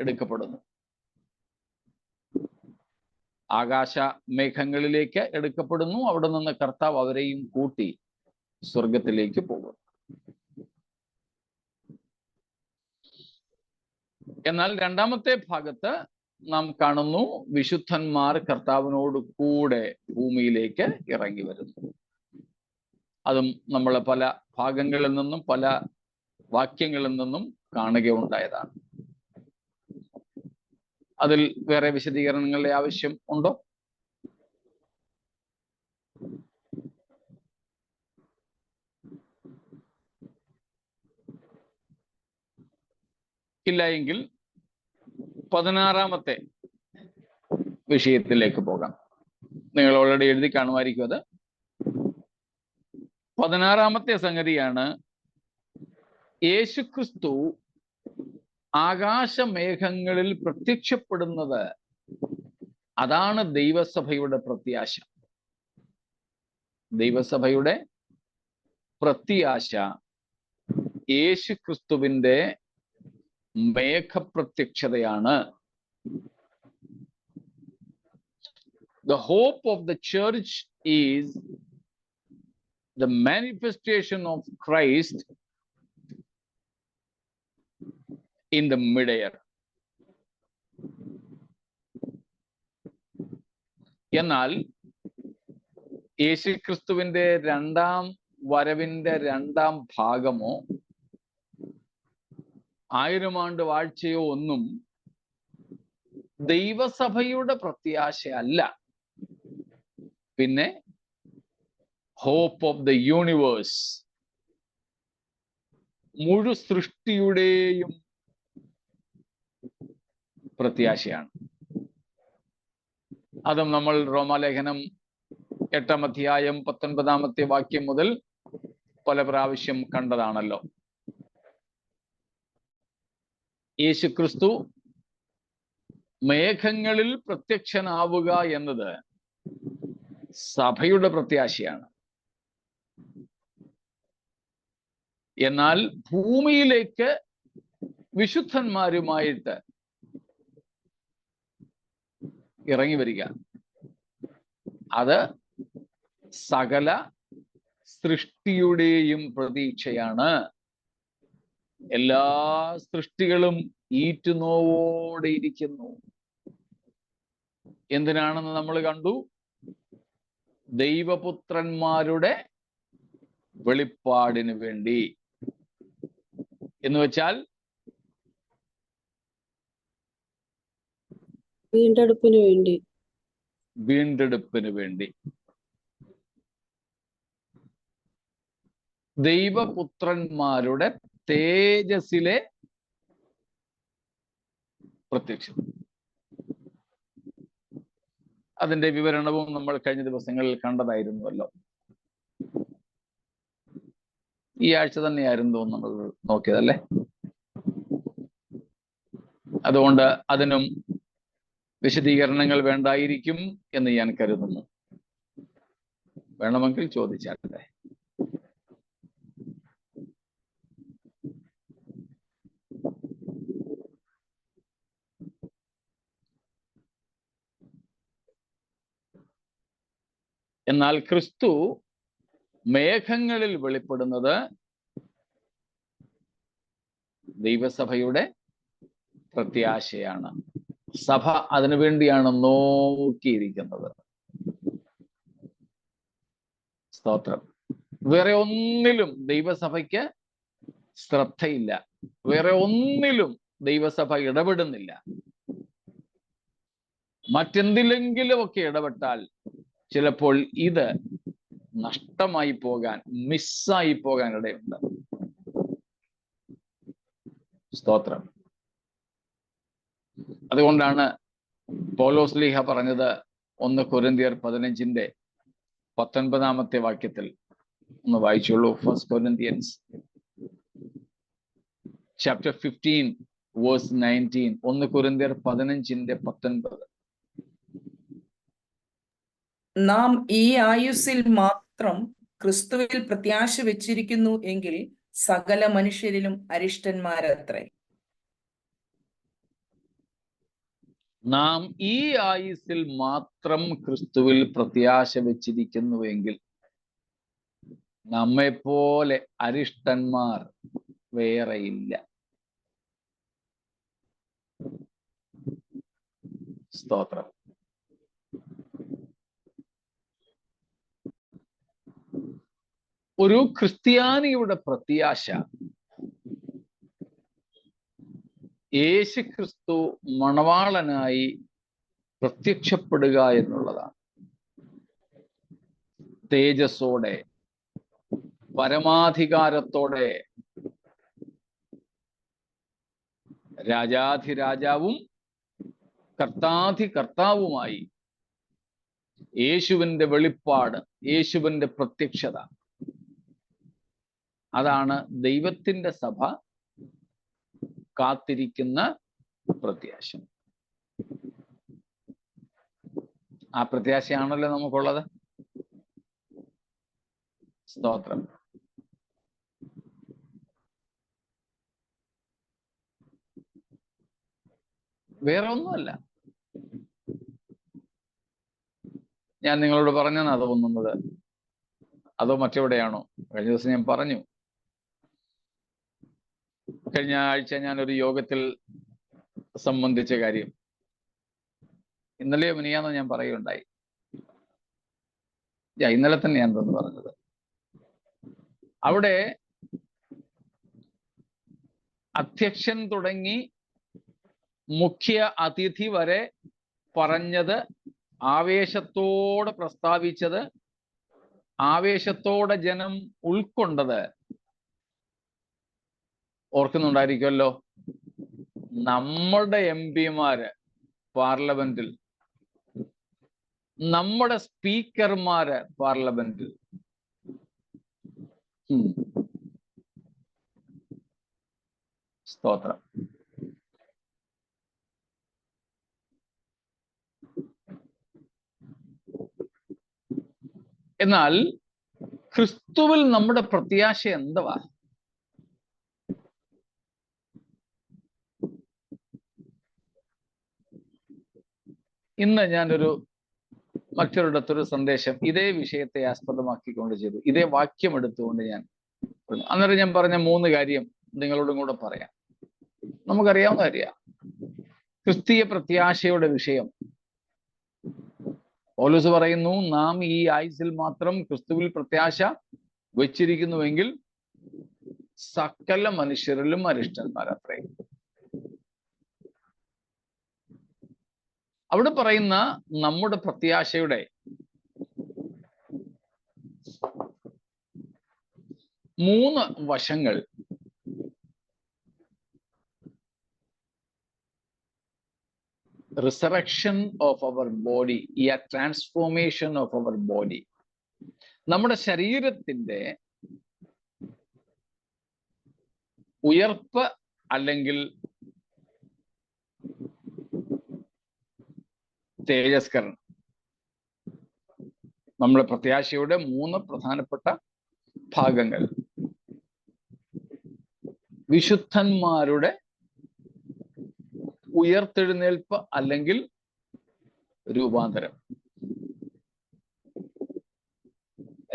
എടുക്കപ്പെടുന്നു. ആകാശ മേഘങ്ങളിലേക്ക് എടുക്കപ്പെടുന്നു. അവിടെ നിന്ന് കർത്താവ് അവരെയും കൂട്ടി സ്വർഗത്തിലേക്ക് പോകുന്നു. എന്നാൽ രണ്ടാമത്തെ ഭാഗത്ത് നാം കാണുന്നു വിശുദ്ധന്മാർ കർത്താവിനോട് കൂടെ ഭൂമിയിലേക്ക് ഇറങ്ങി വരുന്നു. അതും നമ്മൾ പല ഭാഗങ്ങളിൽ നിന്നും പല വാക്യങ്ങളിൽ നിന്നും കാണുകയുണ്ടായതാണ്. അതിൽ വേറെ വിശദീകരണങ്ങളുടെ ആവശ്യം ഉണ്ടോ? ഇല്ല എങ്കിൽ 16-ാമത്തെ വിഷയത്തിലേക്ക് പോകാം. നിങ്ങൾ ഓൾറെഡി എഴുതി കാണുമായിരിക്കും അത്. 16-ാമത്തെ സംഗതിയാണ് യേശുക്രിസ്തു ആകാശമേഘങ്ങളിൽ പ്രത്യക്ഷപ്പെടുന്നത്. അതാണ് ദൈവസഭയുടെ പ്രത്യാശ. ദൈവസഭയുടെ പ്രത്യാശ യേശുക്രിസ്തുവിന്റെ മേഘപ്രത്യക്ഷതയാണ്. The hope of the church is the manifestation of Christ in the midair. എന്നാൽ യേശുക്രിസ്തുവിന്റെ രണ്ടാം വരവിന്റെ രണ്ടാം ഭാഗമോ 1000 ആണ്ട് വാഴ്ചയോ ഒന്നും ദൈവസഭയുടെ പ്രത്യാശ അല്ല. പിന്നെ ഹോപ്പ് ഓഫ് ദ യൂണിവേഴ്സ്, മുഴു സൃഷ്ടിയുടെയും പ്രത്യാശയാണ്. അതും നമ്മൾ റോമാലേഖനം 8-ാം അധ്യായം 19-ാമത്തെ വാക്യം മുതൽ പല പ്രാവശ്യം കണ്ടതാണല്ലോ. യേശുക്രിസ്തു മേഘങ്ങളിൽ പ്രത്യക്ഷനാവുക എന്നത് സഭയുടെ പ്രത്യാശയാണ്. എന്നാൽ ഭൂമിയിലേക്ക് വിശുദ്ധന്മാരുമായിട്ട് ഇറങ്ങി വരിക, അത് സകല സൃഷ്ടിയുടെയും പ്രതീക്ഷയാണ്. എല്ലാ സൃഷ്ടികളും ഈറ്റുനോവോടെ ഇരിക്കുന്നു. എന്തിനാണെന്ന് നമ്മൾ കണ്ടു. ദൈവപുത്രന്മാരുടെ വെളിപ്പാടിന് വേണ്ടി. എന്ന് വെച്ചാൽ വീണ്ടെടുപ്പിന് വേണ്ടി. വീണ്ടെടുപ്പിന് വേണ്ടി ദൈവപുത്രന്മാരുടെ തേജസ്സിലെ പ്രത്യക്ഷം. അതിന്റെ വിവരണവും നമ്മൾ കഴിഞ്ഞ ദിവസങ്ങളിൽ കണ്ടതായിരുന്നുവല്ലോ. ഈ ആഴ്ച തന്നെയായിരുന്നു നമ്മൾ നോക്കിയതല്ലേ. അതുകൊണ്ട് അതിനും വിശദീകരണങ്ങൾ വേണ്ടായിരിക്കും എന്ന് ഞാൻ കരുതുന്നു. വേണമെങ്കിൽ ചോദിച്ചാട്ടെ. എന്നാൽ ക്രിസ്തു മേഘങ്ങളിൽ വെളിപ്പെടുന്നത് ദൈവസഭയുടെ പ്രത്യാശയാണ്. സഭ അതിനുവേണ്ടിയാണ് നോക്കിയിരിക്കുന്നത്. സ്തോത്രം. വേറെ ഒന്നിലും ദൈവസഭയ്ക്ക് ശ്രദ്ധയില്ല. വേറെ ഒന്നിലും ദൈവസഭ ഇടപെടുന്നില്ല. മറ്റെന്തിലെങ്കിലുമൊക്കെ ഇടപെട്ടാൽ ചിലപ്പോൾ ഇത് നഷ്ടമായി പോകാൻ, മിസ്സായി പോകാൻ ഇടയുണ്ട്. സ്തോത്രം. അതുകൊണ്ടാണ് പൗലോസ് ലീഹ പറഞ്ഞത് 1 കൊരിന്ത്യർ 15:19 വാക്യത്തിൽ. ഒന്ന് വായിച്ചോളൂ. 1 Corinthians chapter 15 verse 19. 1 കൊരിന്ത്യർ 15:19. നാം ഈ ആയുസ്സിൽ മാത്രം ക്രിസ്തുവിൽ പ്രത്യാശ വെച്ചിരിക്കുന്നു എങ്കിൽ സകല മനുഷ്യരിലും അരിഷ്ടന്മാരത്രേ. നാം ഈ ആയുസ്സിൽ മാത്രം ക്രിസ്തുവിൽ പ്രത്യാശ വെച്ചിരിക്കുന്നുവെങ്കിൽ നമ്മെപ്പോലെ അരിഷ്ടന്മാർ വേറെയില്ല. സ്തോത്രം. ഒരു ക്രിസ്ത്യാനിയുടെ പ്രത്യാശ യേശു ക്രിസ്തു മണവാളനായി പ്രത്യക്ഷപ്പെടുക എന്നുള്ളതാണ്. തേജസ്സോടെ, പരമാധികാരത്തോടെ, രാജാധിരാജാവും കർത്താധികർത്താവുമായി യേശുവിന്റെ വെളിപ്പാട്, യേശുവിന്റെ പ്രത്യക്ഷത. അതാണ് ദൈവത്തിന്റെ സഭ കാത്തിരിക്കുന്ന പ്രത്യാശ. ആ പ്രത്യാശയാണല്ലോ നമുക്കുള്ളത്. സ്തോത്രം. വേറെ ഒന്നുമല്ല. ഞാൻ നിങ്ങളോട് പറഞ്ഞെന്നാ തോന്നുന്നത്, അതോ മറ്റെവിടെയാണോ? കഴിഞ്ഞ ദിവസം ഞാൻ പറഞ്ഞു. കഴിഞ്ഞ ആഴ്ച ഞാനൊരു യോഗത്തിൽ സംബന്ധിച്ച കാര്യം ഇന്നലെയോ മിനിയാന്നോ ഞാൻ പറയുകയുണ്ടായി. ഇന്നലെ തന്നെ ഞാൻ തോന്നുന്നു പറഞ്ഞത്. അവിടെ അധ്യക്ഷൻ തുടങ്ങി മുഖ്യ അതിഥി വരെ പറഞ്ഞത്, ആവേശത്തോടെ പ്രസ്താവിച്ചത്, ആവേശത്തോടെ ജനം ഉൾക്കൊണ്ടത് ഓർക്കുന്നുണ്ടായിരിക്കുമല്ലോ. നമ്മുടെ MP-മാര് പാർലമെന്റിൽ, നമ്മുടെ സ്പീക്കർമാര് പാർലമെന്റിൽ, സ്തോത്രം. എന്നാൽ ക്രിസ്തുവിൽ നമ്മുടെ പ്രത്യാശ എന്തുവാ? ഇന്ന് ഞാനൊരു മറ്റൊരിടത്തൊരു സന്ദേശം ഇതേ വിഷയത്തെ ആസ്പദമാക്കിക്കൊണ്ട് ചെയ്തു. ഇതേ വാക്യം എടുത്തുകൊണ്ട് ഞാൻ അന്നേരം ഞാൻ പറഞ്ഞ 3 കാര്യം നിങ്ങളോടും കൂടെ പറയാം. നമുക്കറിയാവുന്ന കാര്യ ക്രിസ്തീയ പ്രത്യാശയുടെ വിഷയം. പൗലോസ് പറയുന്നു, നാം ഈ ആയുസ്സിൽ മാത്രം ക്രിസ്തുവിൽ പ്രത്യാശ വെച്ചിരിക്കുന്നുവെങ്കിൽ സകല മനുഷ്യരിലും അരിഷ്ടന്മാരത്രേ. അവിടെ പറയുന്ന നമ്മുടെ പ്രത്യാശയുടെ 3 വശങ്ങൾ resurrection of our body, a transformation of our body. നമ്മുടെ ശരീരത്തിന്റെ ഉയർപ്പ് അല്ലെങ്കിൽ തേജസ്കരണം. നമ്മുടെ പ്രത്യാശയുടെ 3 പ്രധാനപ്പെട്ട ഭാഗങ്ങൾ. വിശുദ്ധന്മാരുടെ ഉയർത്തെഴുന്നേൽപ്പ് അല്ലെങ്കിൽ രൂപാന്തരം.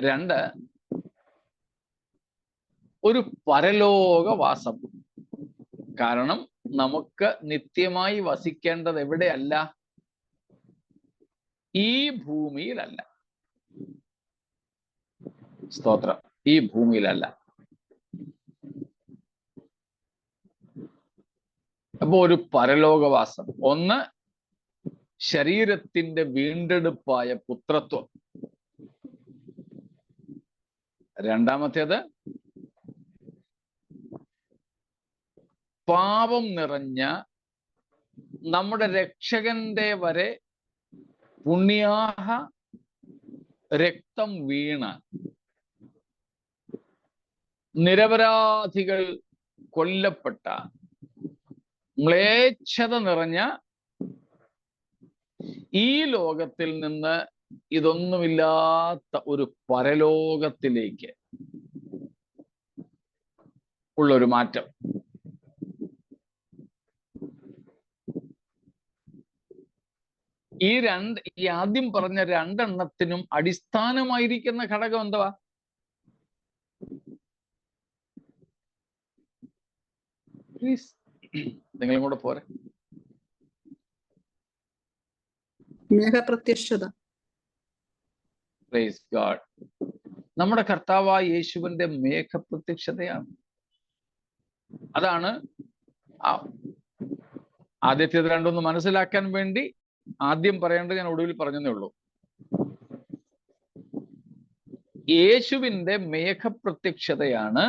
2, ഒരു പരലോകവാസം. കാരണം നമുക്ക് നിത്യമായി വസിക്കേണ്ടത് എവിടെയല്ല? ഈ ഭൂമിയിലല്ല. സ്തോത്രം. ഈ ഭൂമിയിലല്ല. അപ്പൊ ഒരു പരലോകവാസം. 1, ശരീരത്തിന്റെ വീണ്ടെടുപ്പായ പുത്രത്വം. 2, പാപം നിറഞ്ഞ നമ്മുടെ രക്ഷകന്റെ വരെ പുണ്യാഹ രക്തം വീണ നിരപരാധികൾ കൊല്ലപ്പെട്ട മ്ലേച്ഛത നിറഞ്ഞ ഈ ലോകത്തിൽ നിന്ന് ഇതൊന്നുമില്ലാത്ത ഒരു പരലോകത്തിലേക്ക് ഉള്ളൊരു മാറ്റം. ഈ ആദ്യം പറഞ്ഞ 2 എണ്ണത്തിനും അടിസ്ഥാനമായിരിക്കുന്ന ഘടകം എന്തുവാ? പ്ലീസ് നിങ്ങളും കൂടെ പോരെ. മേഘപ്രത്യക്ഷത. Praise God. നമ്മുടെ കർത്താവായ യേശുവിന്റെ മേഘപ്രത്യക്ഷതയാണ്. അതാണ് ആദ്യത്തേത് 2 മനസ്സിലാക്കാൻ വേണ്ടി ആദ്യം പറയേണ്ടത് ഞാൻ ഒടുവിൽ പറഞ്ഞതേ ഉള്ളൂ. യേശുവിന്റെ മേഘപ്രത്യക്ഷതയാണ്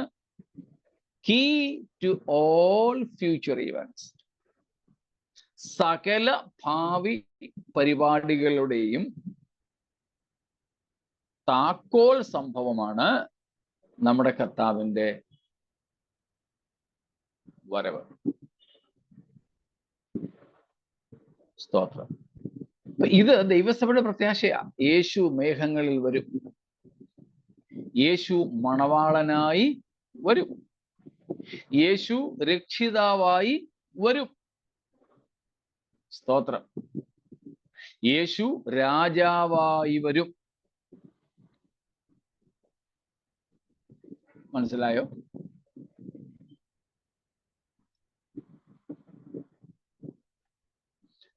key to all future events. സകല ഭാവി പരിപാടികളുടെയും താക്കോൽ സംഭവമാണ് നമ്മുടെ കർത്താവിന്റെ വരവ്. സ്തോത്രം. ഇത് ദൈവസഭയുടെ പ്രത്യാശയാ. യേശു മേഘങ്ങളിൽ വരും. യേശു മണവാളനായി വരും. യേശു രക്ഷിതാവായി വരും. സ്തോത്രം. യേശു രാജാവായി വരും. മനസ്സിലായോ?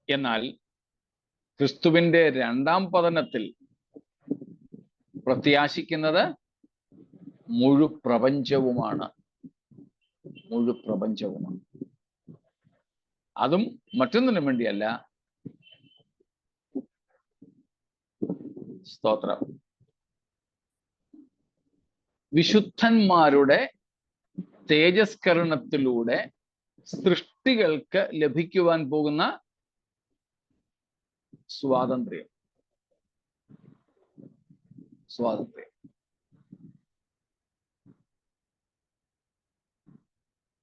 എന്നാൽ ക്രിസ്തുവിന്റെ 2ാം പതനത്തിൽ പ്രത്യാശിക്കുന്നത് മുഴുപ്രപഞ്ചവുമാണ്. മുഴുപ്രപഞ്ചവുമാണ്. അതും മറ്റൊന്നിനും വേണ്ടിയല്ല. സ്തോത്രം. വിശുദ്ധന്മാരുടെ തേജസ്കരണത്തിലൂടെ സൃഷ്ടികൾക്ക് ലഭിക്കുവാൻ പോകുന്ന സ്വാതന്ത്ര്യം. സ്വാതന്ത്ര്യം.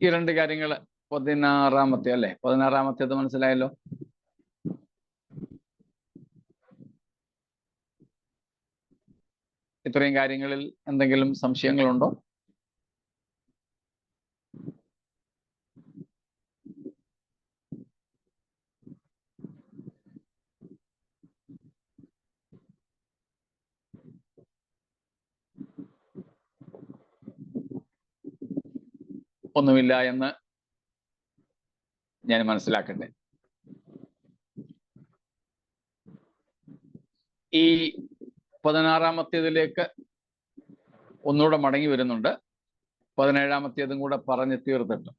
ഈ 2 കാര്യങ്ങൾ 16-ാമത്തെ അല്ലെ? 16-ാമത്തേത് മനസ്സിലായല്ലോ. ഇത്രയും കാര്യങ്ങളിൽ എന്തെങ്കിലും സംശയങ്ങളുണ്ടോ? ഒന്നുമില്ല എന്ന് ഞാൻ മനസ്സിലാക്കട്ടെ. ഈ 16-ാമത്തേതിലേക്ക് ഒന്നുകൂടെ മടങ്ങി വരുന്നുണ്ട്. 17-ാമത്തേതും കൂടെ പറഞ്ഞു തീർത്തിട്ട്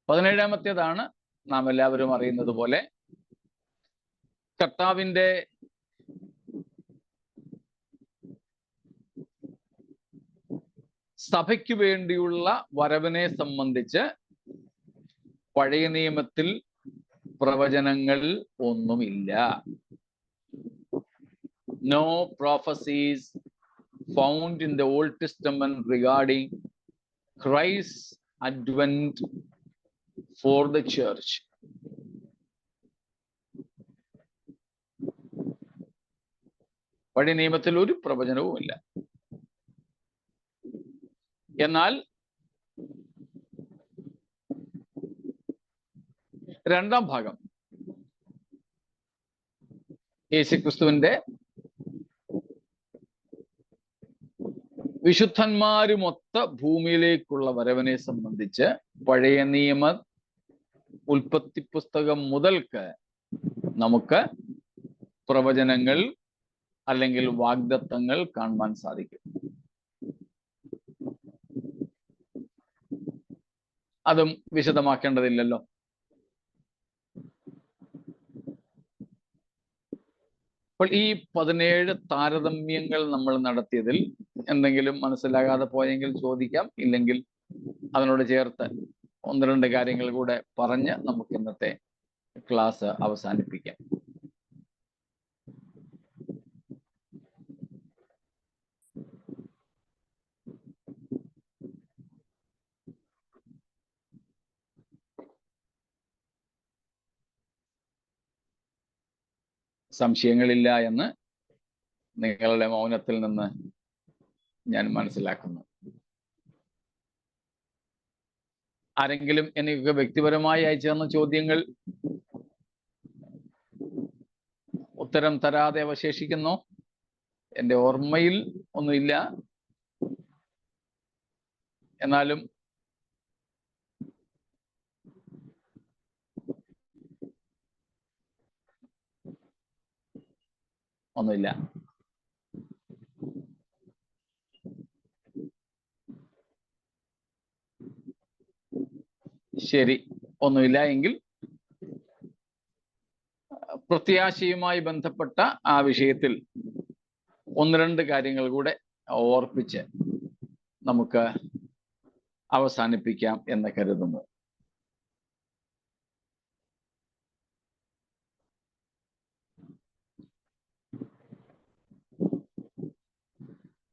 17-ാമത്തേതാണ് നാം എല്ലാവരും അറിയുന്നത് പോലെ കർത്താവിന്റെ സഭയ്ക്ക് വേണ്ടിയുള്ള വരവിനെ സംബന്ധിച്ച് പഴയ നിയമത്തിൽ പ്രവചനങ്ങൾ ഒന്നുമില്ല. No prophecies found in the Old Testament regarding Christ's advent for the church. പഴയ നിയമത്തിൽ ഒരു പ്രവചനവുമില്ല. എന്നാൽ രണ്ടാം ഭാഗം യേശുക്രിസ്തുവിന്റെ വിശുദ്ധന്മാരുമൊത്ത ഭൂമിയിലേക്കുള്ള വരവിനെ സംബന്ധിച്ച് പഴയ നിയമ ഉൽപ്പത്തി പുസ്തകം മുതൽക്ക് നമുക്ക് പ്രവചനങ്ങൾ അല്ലെങ്കിൽ വാഗ്ദത്തങ്ങൾ കാണുവാൻ സാധിക്കും. അതും വിശദമാക്കേണ്ടതില്ലല്ലോ. അപ്പോൾ ഈ 17 താരതമ്യങ്ങൾ നമ്മൾ നടത്തിയതിൽ എന്തെങ്കിലും മനസ്സിലാകാതെ പോയെങ്കിൽ ചോദിക്കാം, ഇല്ലെങ്കിൽ അതിനോട് ചേർത്ത് 1-2 കാര്യങ്ങൾ കൂടെ പറഞ്ഞ് നമുക്ക് ഇന്നത്തെ ക്ലാസ് അവസാനിപ്പിക്കാം. സംശയങ്ങളില്ല എന്ന് നിങ്ങളുടെ മൗനത്തിൽ നിന്ന് ഞാൻ മനസ്സിലാക്കുന്നു. ആരെങ്കിലും എനിക്ക് വ്യക്തിപരമായി അയച്ചു തന്ന ചോദ്യങ്ങൾ ഉത്തരം തരാതെ അവശേഷിക്കുന്നു? എൻ്റെ ഓർമ്മയിൽ ഒന്നുമില്ല. എന്നാലും ഒന്നുമില്ല. ശരി, ഒന്നുമില്ല എങ്കിൽ പ്രത്യാശയുമായി ബന്ധപ്പെട്ട ആ വിഷയത്തിൽ 1-2 കാര്യങ്ങൾ കൂടെ ഓർപ്പിച്ച് നമുക്ക് അവസാനിപ്പിക്കാം എന്ന് കരുതുന്നു.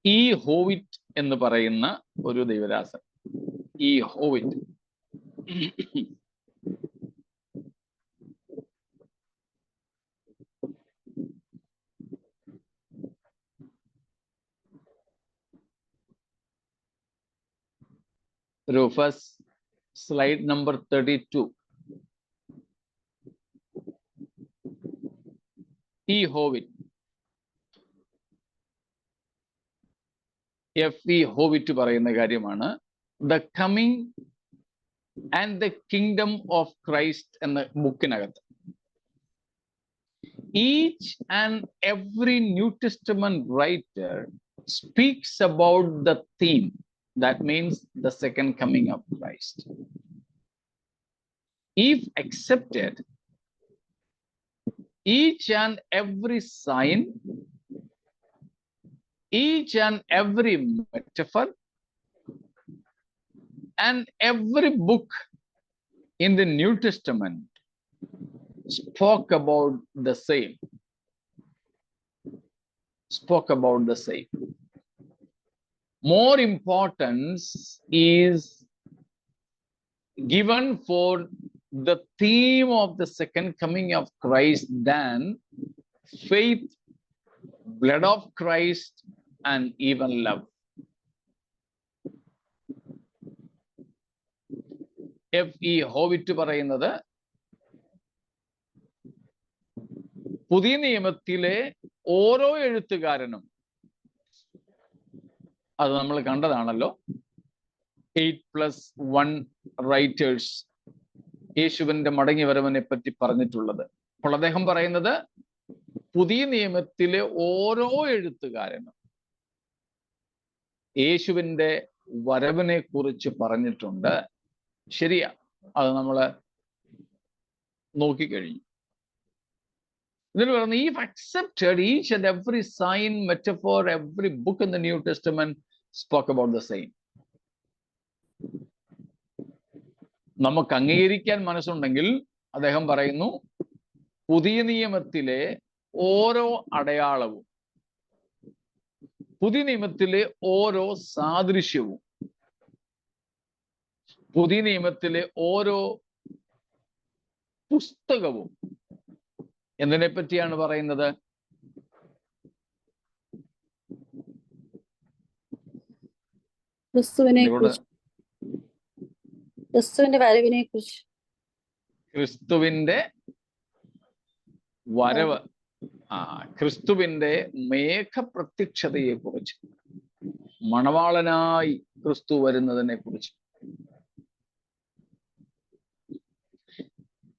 ഈ ഹോവിറ്റ് എന്ന് പറയുന്ന ഒരു ദൈവദാസൻ, ഈ ഹോവിറ്റ് Rufus, slide number 32. E. Howitt. F.E. Howitt പറയുന്ന കാര്യമാണ് The Coming and the Kingdom of Christ എന്ന ബുക്കിനകത്ത്. Each and every New Testament writer speaks about the theme. That means the second coming of Christ. If accepted, each and every sign, each and every metaphor, and every book in the New Testament spoke about the same. Spoke about the same. More importance is given for the theme of the second coming of Christ than faith, blood of Christ, and even love. F.E. Howitt പറയുന്നത് പുതിയ നിയമത്തിലെ ഓരോ എഴുത്തുകാരനും, അത് നമ്മൾ കണ്ടതാണല്ലോ, 8+1 writers യേശുവിന്റെ മടങ്ങി വരവിനെ പറ്റി പറഞ്ഞിട്ടുള്ളത്. അപ്പോൾ അദ്ദേഹം പറയുന്നത് പുതിയ നിയമത്തിലെ ഓരോ എഴുത്തുകാരനും യേശുവിന്റെ വരവിനെ കുറിച്ച് പറഞ്ഞിട്ടുണ്ട്. ശരിയാ, അത് നമ്മൾ നോക്കിക്കഴിഞ്ഞു. ഇതിൽ പറയുന്നത് if accepted, each and every sign, metaphor, every book in the New Testament spoke about the same. നമുക്ക് അംഗീകരിക്കാൻ മനസ്സുണ്ടെങ്കിൽ അദ്ദേഹം പറയുന്നു പുതിയ നിയമത്തിലെ ഓരോ അടയാളവും, പുതിയ നിയമത്തിലെ ഓരോ സാദൃശ്യവും, പുതിയ നിയമത്തിലെ ഓരോ പുസ്തകവും എന്തിനെ പറ്റിയാണ് പറയുന്നത്? ക്രിസ്തുവിനെ ഇവിടെ കുറിച്ച്, ക്രിസ്തുവിന്റെ വരവിനെ കുറിച്ച്. ക്രിസ്തുവിന്റെ വരവ്, ക്രിസ്തുവിന്റെ മേഘപ്രത്യക്ഷതയെ കുറിച്ച്, മണവാളനായി ക്രിസ്തു വരുന്നതിനെ കുറിച്ച്.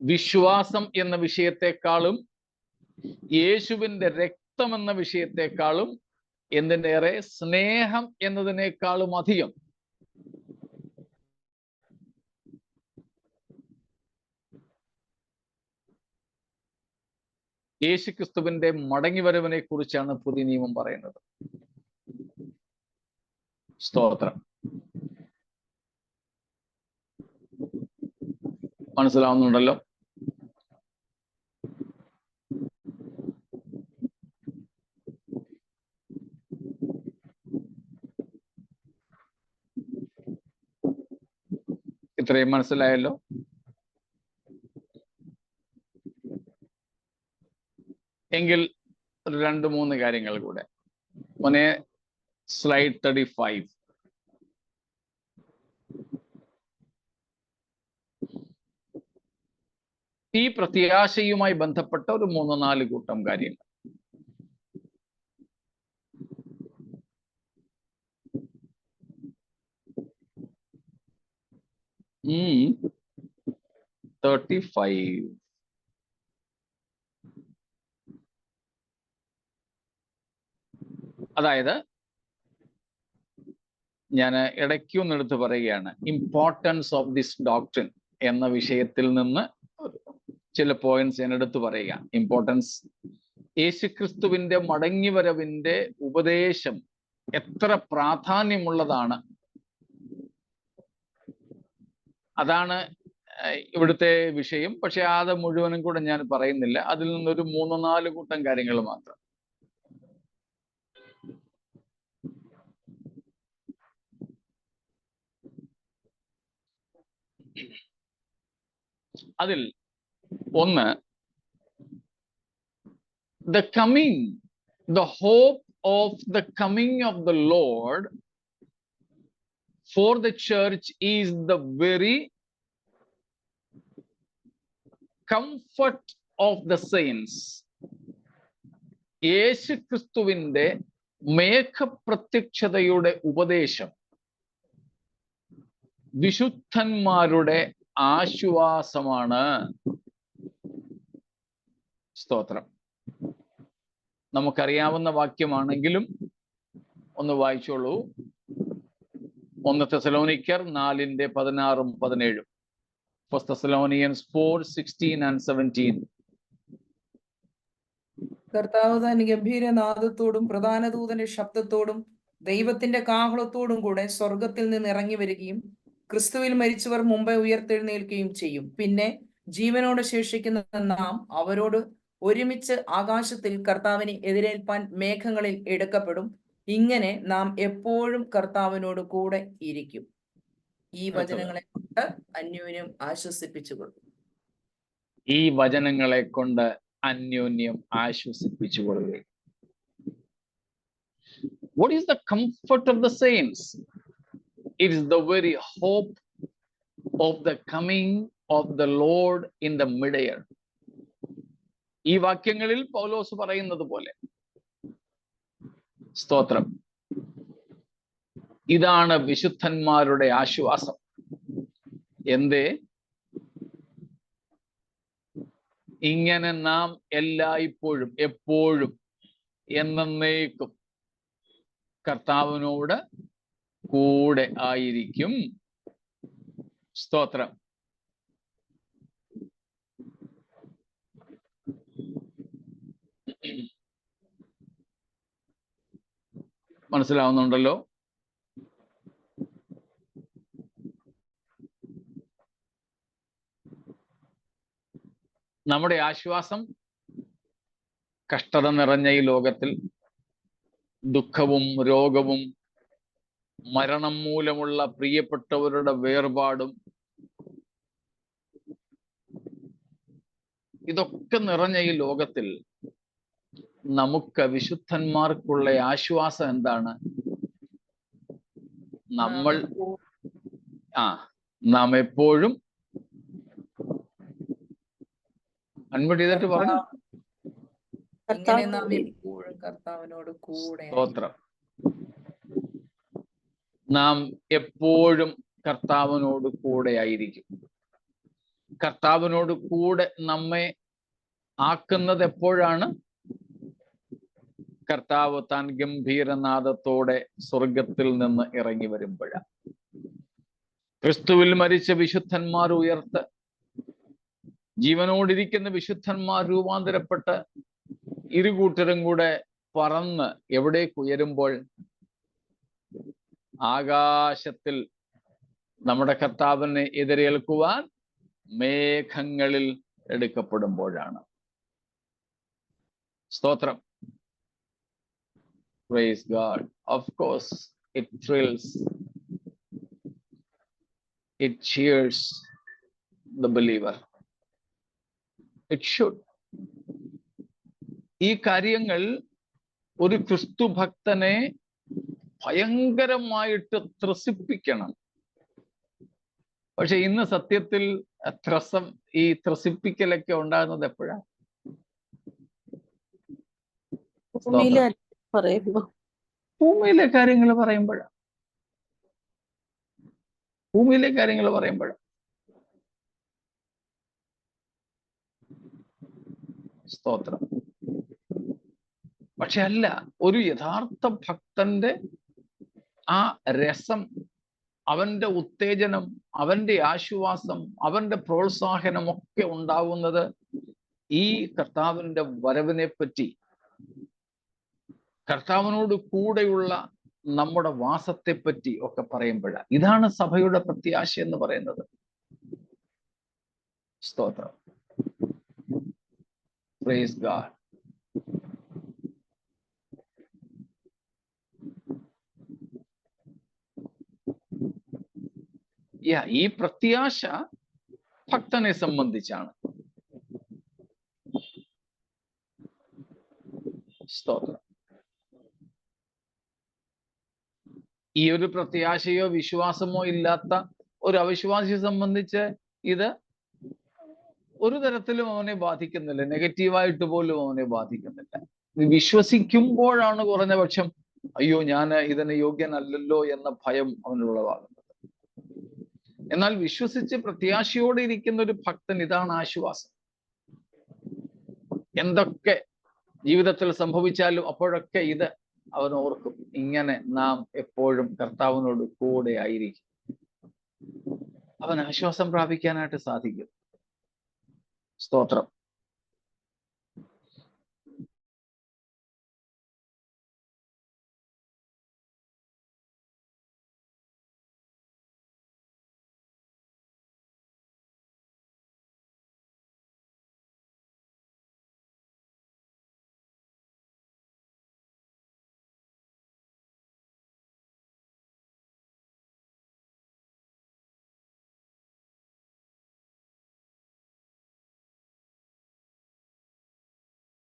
വിശ്വാസം എന്ന വിഷയത്തെക്കാളും യേശുവിന്റെ രക്തം എന്ന വിഷയത്തെക്കാളും എന്തിനേറെ സ്നേഹം എന്നതിനേക്കാളും അധികം യേശുക്രിസ്തുവിന്റെ മടങ്ങിവരവിനെ കുറിച്ചാണ് പുതിയ നിയമം പറയുന്നത്. സ്തോത്രം. മനസ്സിലാവുന്നുണ്ടല്ലോ? ഇത്രയും മനസ്സിലായല്ലോ? എങ്കിൽ 2-3 കാര്യങ്ങൾ കൂടെ. മോനെ, സ്ലൈഡ് 35. ഈ പ്രത്യാശയുമായി ബന്ധപ്പെട്ട ഒരു 3-4 കൂട്ടം കാര്യങ്ങൾ. ഈ 35 അതായത് ഞാൻ ഇടയ്ക്കൊന്നെടുത്ത് പറയുകയാണ്, ഇമ്പോർട്ടൻസ് ഓഫ് ദിസ് ഡോക്ട്രിൻ എന്ന വിഷയത്തിൽ നിന്ന് ചില പോയിന്റ്സ് ഞാൻ എടുത്തു പറയുക. ഇമ്പോർട്ടൻസ്, യേശുക്രിസ്തുവിന്റെ മടങ്ങിവരവിന്റെ ഉപദേശം എത്ര പ്രാധാന്യമുള്ളതാണ്, അതാണ് ഇവിടുത്തെ വിഷയം. പക്ഷെ അത് മുഴുവനും കൂടെ ഞാൻ പറയുന്നില്ല. അതിൽ നിന്നൊരു 3-4 കൂട്ടം കാര്യങ്ങൾ മാത്രം. അതിൽ ഒന്ന്, the coming, the hope of the coming of the Lord for the church is the very comfort of the saints. യേശുക്രിസ്തുവിന്റെ മേഘപ്രത്യക്ഷതയുടെ ഉപദേശം വിശുദ്ധന്മാരുടെ ആശ്വാസമാണ്. സ്തോത്രം. നമുക്കറിയാവുന്ന വാക്യമാണെങ്കിലും ഒന്ന് വായിച്ചോളൂ. 1 തെസ്സലോനിക്കർ 4:16-17. 1 Thessalonians 4:16 and 17. കർത്താവ് താൻ ഗംഭീരനാദത്തോടും പ്രധാന ദൂതന്റെ ശബ്ദത്തോടും ദൈവത്തിന്റെ കാഹളത്തോടും കൂടെ സ്വർഗത്തിൽ നിന്ന് ഇറങ്ങി വരികയും ക്രിസ്തുവിൽ മരിച്ചവർ മുമ്പേ ഉയർത്തെഴുന്നേൽക്കുകയും ചെയ്യും. പിന്നെ ജീവനോടെ ശേഷിക്കുന്ന നാം അവരോട് ഒരുമിച്ച് ആകാശത്തിൽ കർത്താവിനെ എതിരേൽപ്പാൻ മേഘങ്ങളിൽ എടുക്കപ്പെടും. ഇങ്ങനെ നാം എപ്പോഴും കർത്താവിനോട് കൂടെ ഇരിക്കും. ഈ വചനങ്ങളെ കൊണ്ട് അന്യോന്യം ആശ്വസിപ്പിച്ചുകൊള്ളും. ഈ വചനങ്ങളെ കൊണ്ട് അന്യോന്യം ആശ്വസിപ്പിച്ചുകൊള്ളുക. What is the comfort of the saints? It is the very hope of the coming of the Lord in the mid-air. ഈ വാക്യങ്ങളിൽ പൗലോസ് പറയുന്നത് പോലെ, സ്തോത്രം, ഇതാണ് വിശുദ്ധന്മാരുടെ ആശ്വാസം. എന്തേ? ഇങ്ങനെ നാം എല്ലായ്പ്പോഴും എപ്പോഴും എന്നേക്കും കർത്താവിനോട് കൂടെ ആയിരിക്കും. സ്തോത്രം. മനസ്സിലാവുന്നുണ്ടല്ലോ? നമ്മുടെ ആശ്വാസം കഷ്ടത നിറഞ്ഞ ഈ ലോകത്തിൽ ദുഃഖവും രോഗവും മരണം മൂലമുള്ള പ്രിയപ്പെട്ടവരുടെ വേർപാടും ഇതൊക്കെ നിറഞ്ഞ ഈ ലോകത്തിൽ നമുക്ക് വിശുദ്ധന്മാർക്കുള്ള ആശ്വാസം എന്താണ്? നാം എപ്പോഴും അൺമ്യൂട്ട് ചെയ്തിട്ട് പറഞ്ഞു. ഇങ്ങനെ നാം എപ്പോഴും കർത്താവിനോട് കൂടെ. സ്തോത്രം. നാം എപ്പോഴും കർത്താവിനോട് കൂടെ ആയിരിക്കും. കർത്താവിനോട് കൂടെ നമ്മെ ആക്കുന്നത് എപ്പോഴാണ്? കർത്താവ് താൻ ഗംഭീരനാദത്തോടെ സ്വർഗത്തിൽ നിന്ന് ഇറങ്ങി വരുമ്പോഴാണ്. ക്രിസ്തുവിൽ മരിച്ച വിശുദ്ധന്മാർ ഉയർത്ത്, ജീവനോടിരിക്കുന്ന വിശുദ്ധന്മാർ രൂപാന്തരപ്പെട്ട് ഇരുകൂട്ടരും കൂടെ പറന്ന് എവിടേക്ക് ഉയരുമ്പോൾ? ആകാശത്തിൽ നമ്മുടെ കർത്താവിനെ എതിരേൽക്കുവാൻ മേഘങ്ങളിൽ എടുക്കപ്പെടുമ്പോഴാണ്. സ്തോത്രം. Praise God. Of course, it thrills, it cheers the believer. It should. ഈ കാര്യങ്ങൾ ഒരു ക്രിസ്തു ഭക്തനെ ഭയങ്കരമായിട്ട് ത്രസിപ്പിക്കണം. പക്ഷെ ഇന്ന് സത്യത്തിൽ ഈ ത്രസിപ്പിക്കലൊക്കെ ഉണ്ടാകുന്നത് എപ്പോഴാണ്? ഭൂമിയിലെ കാര്യങ്ങൾ പറയുമ്പോഴാണ്. സ്തോത്രം. പക്ഷെ അല്ല, ഒരു യഥാർത്ഥ ഭക്തന്റെ ആ രസം, അവന്റെ ഉത്തേജനം, അവന്റെ ആശ്വാസം, അവന്റെ പ്രോത്സാഹനം ഒക്കെ ഉണ്ടാവുന്നത് ഈ കർത്താവിന്റെ വരവിനെ പറ്റി, കർത്താവിനോട് കൂടെയുള്ള നമ്മുടെ വാസത്തെ പറ്റി ഒക്കെ പറയുമ്പോഴാണ്. ഇതാണ് സഭയുടെ പ്രത്യാശ എന്ന് പറയുന്നത്. സ്തോത്രം. Praise God. ഈ പ്രത്യാശ ഭക്തനെ സംബന്ധിച്ചാണ്. സ്തോത്രം. ഈ ഒരു പ്രത്യാശയോ വിശ്വാസമോ ഇല്ലാത്ത ഒരു അവിശ്വാസിയെ സംബന്ധിച്ച് ഇത് ഒരു തരത്തിലും അവനെ ബാധിക്കുന്നില്ല. നെഗറ്റീവായിട്ട് പോലും അവനെ ബാധിക്കുന്നില്ല. വിശ്വസിക്കുമ്പോഴാണ് കുറഞ്ഞ പക്ഷം അയ്യോ ഞാൻ ഇതിന് യോഗ്യനല്ലല്ലോ എന്ന ഭയം അവനുള്ളതാകുന്നത്. എന്നാൽ വിശ്വസിച്ച് പ്രത്യാശയോടെ ഇരിക്കുന്ന ഒരു ഭക്തൻ, ഇതാണ് ആശ്വാസം. എന്തൊക്കെ ജീവിതത്തിൽ സംഭവിച്ചാലും അപ്പോഴൊക്കെ ഇത് അവൻ ഓർക്കും. ഇങ്ങനെ നാം എപ്പോഴും കർത്താവിനോട് കൂടെ ആയിരിക്കും. അവൻ ആശ്വാസം പ്രാപിക്കാനായിട്ട് സാധിക്കും. സ്തോത്രം.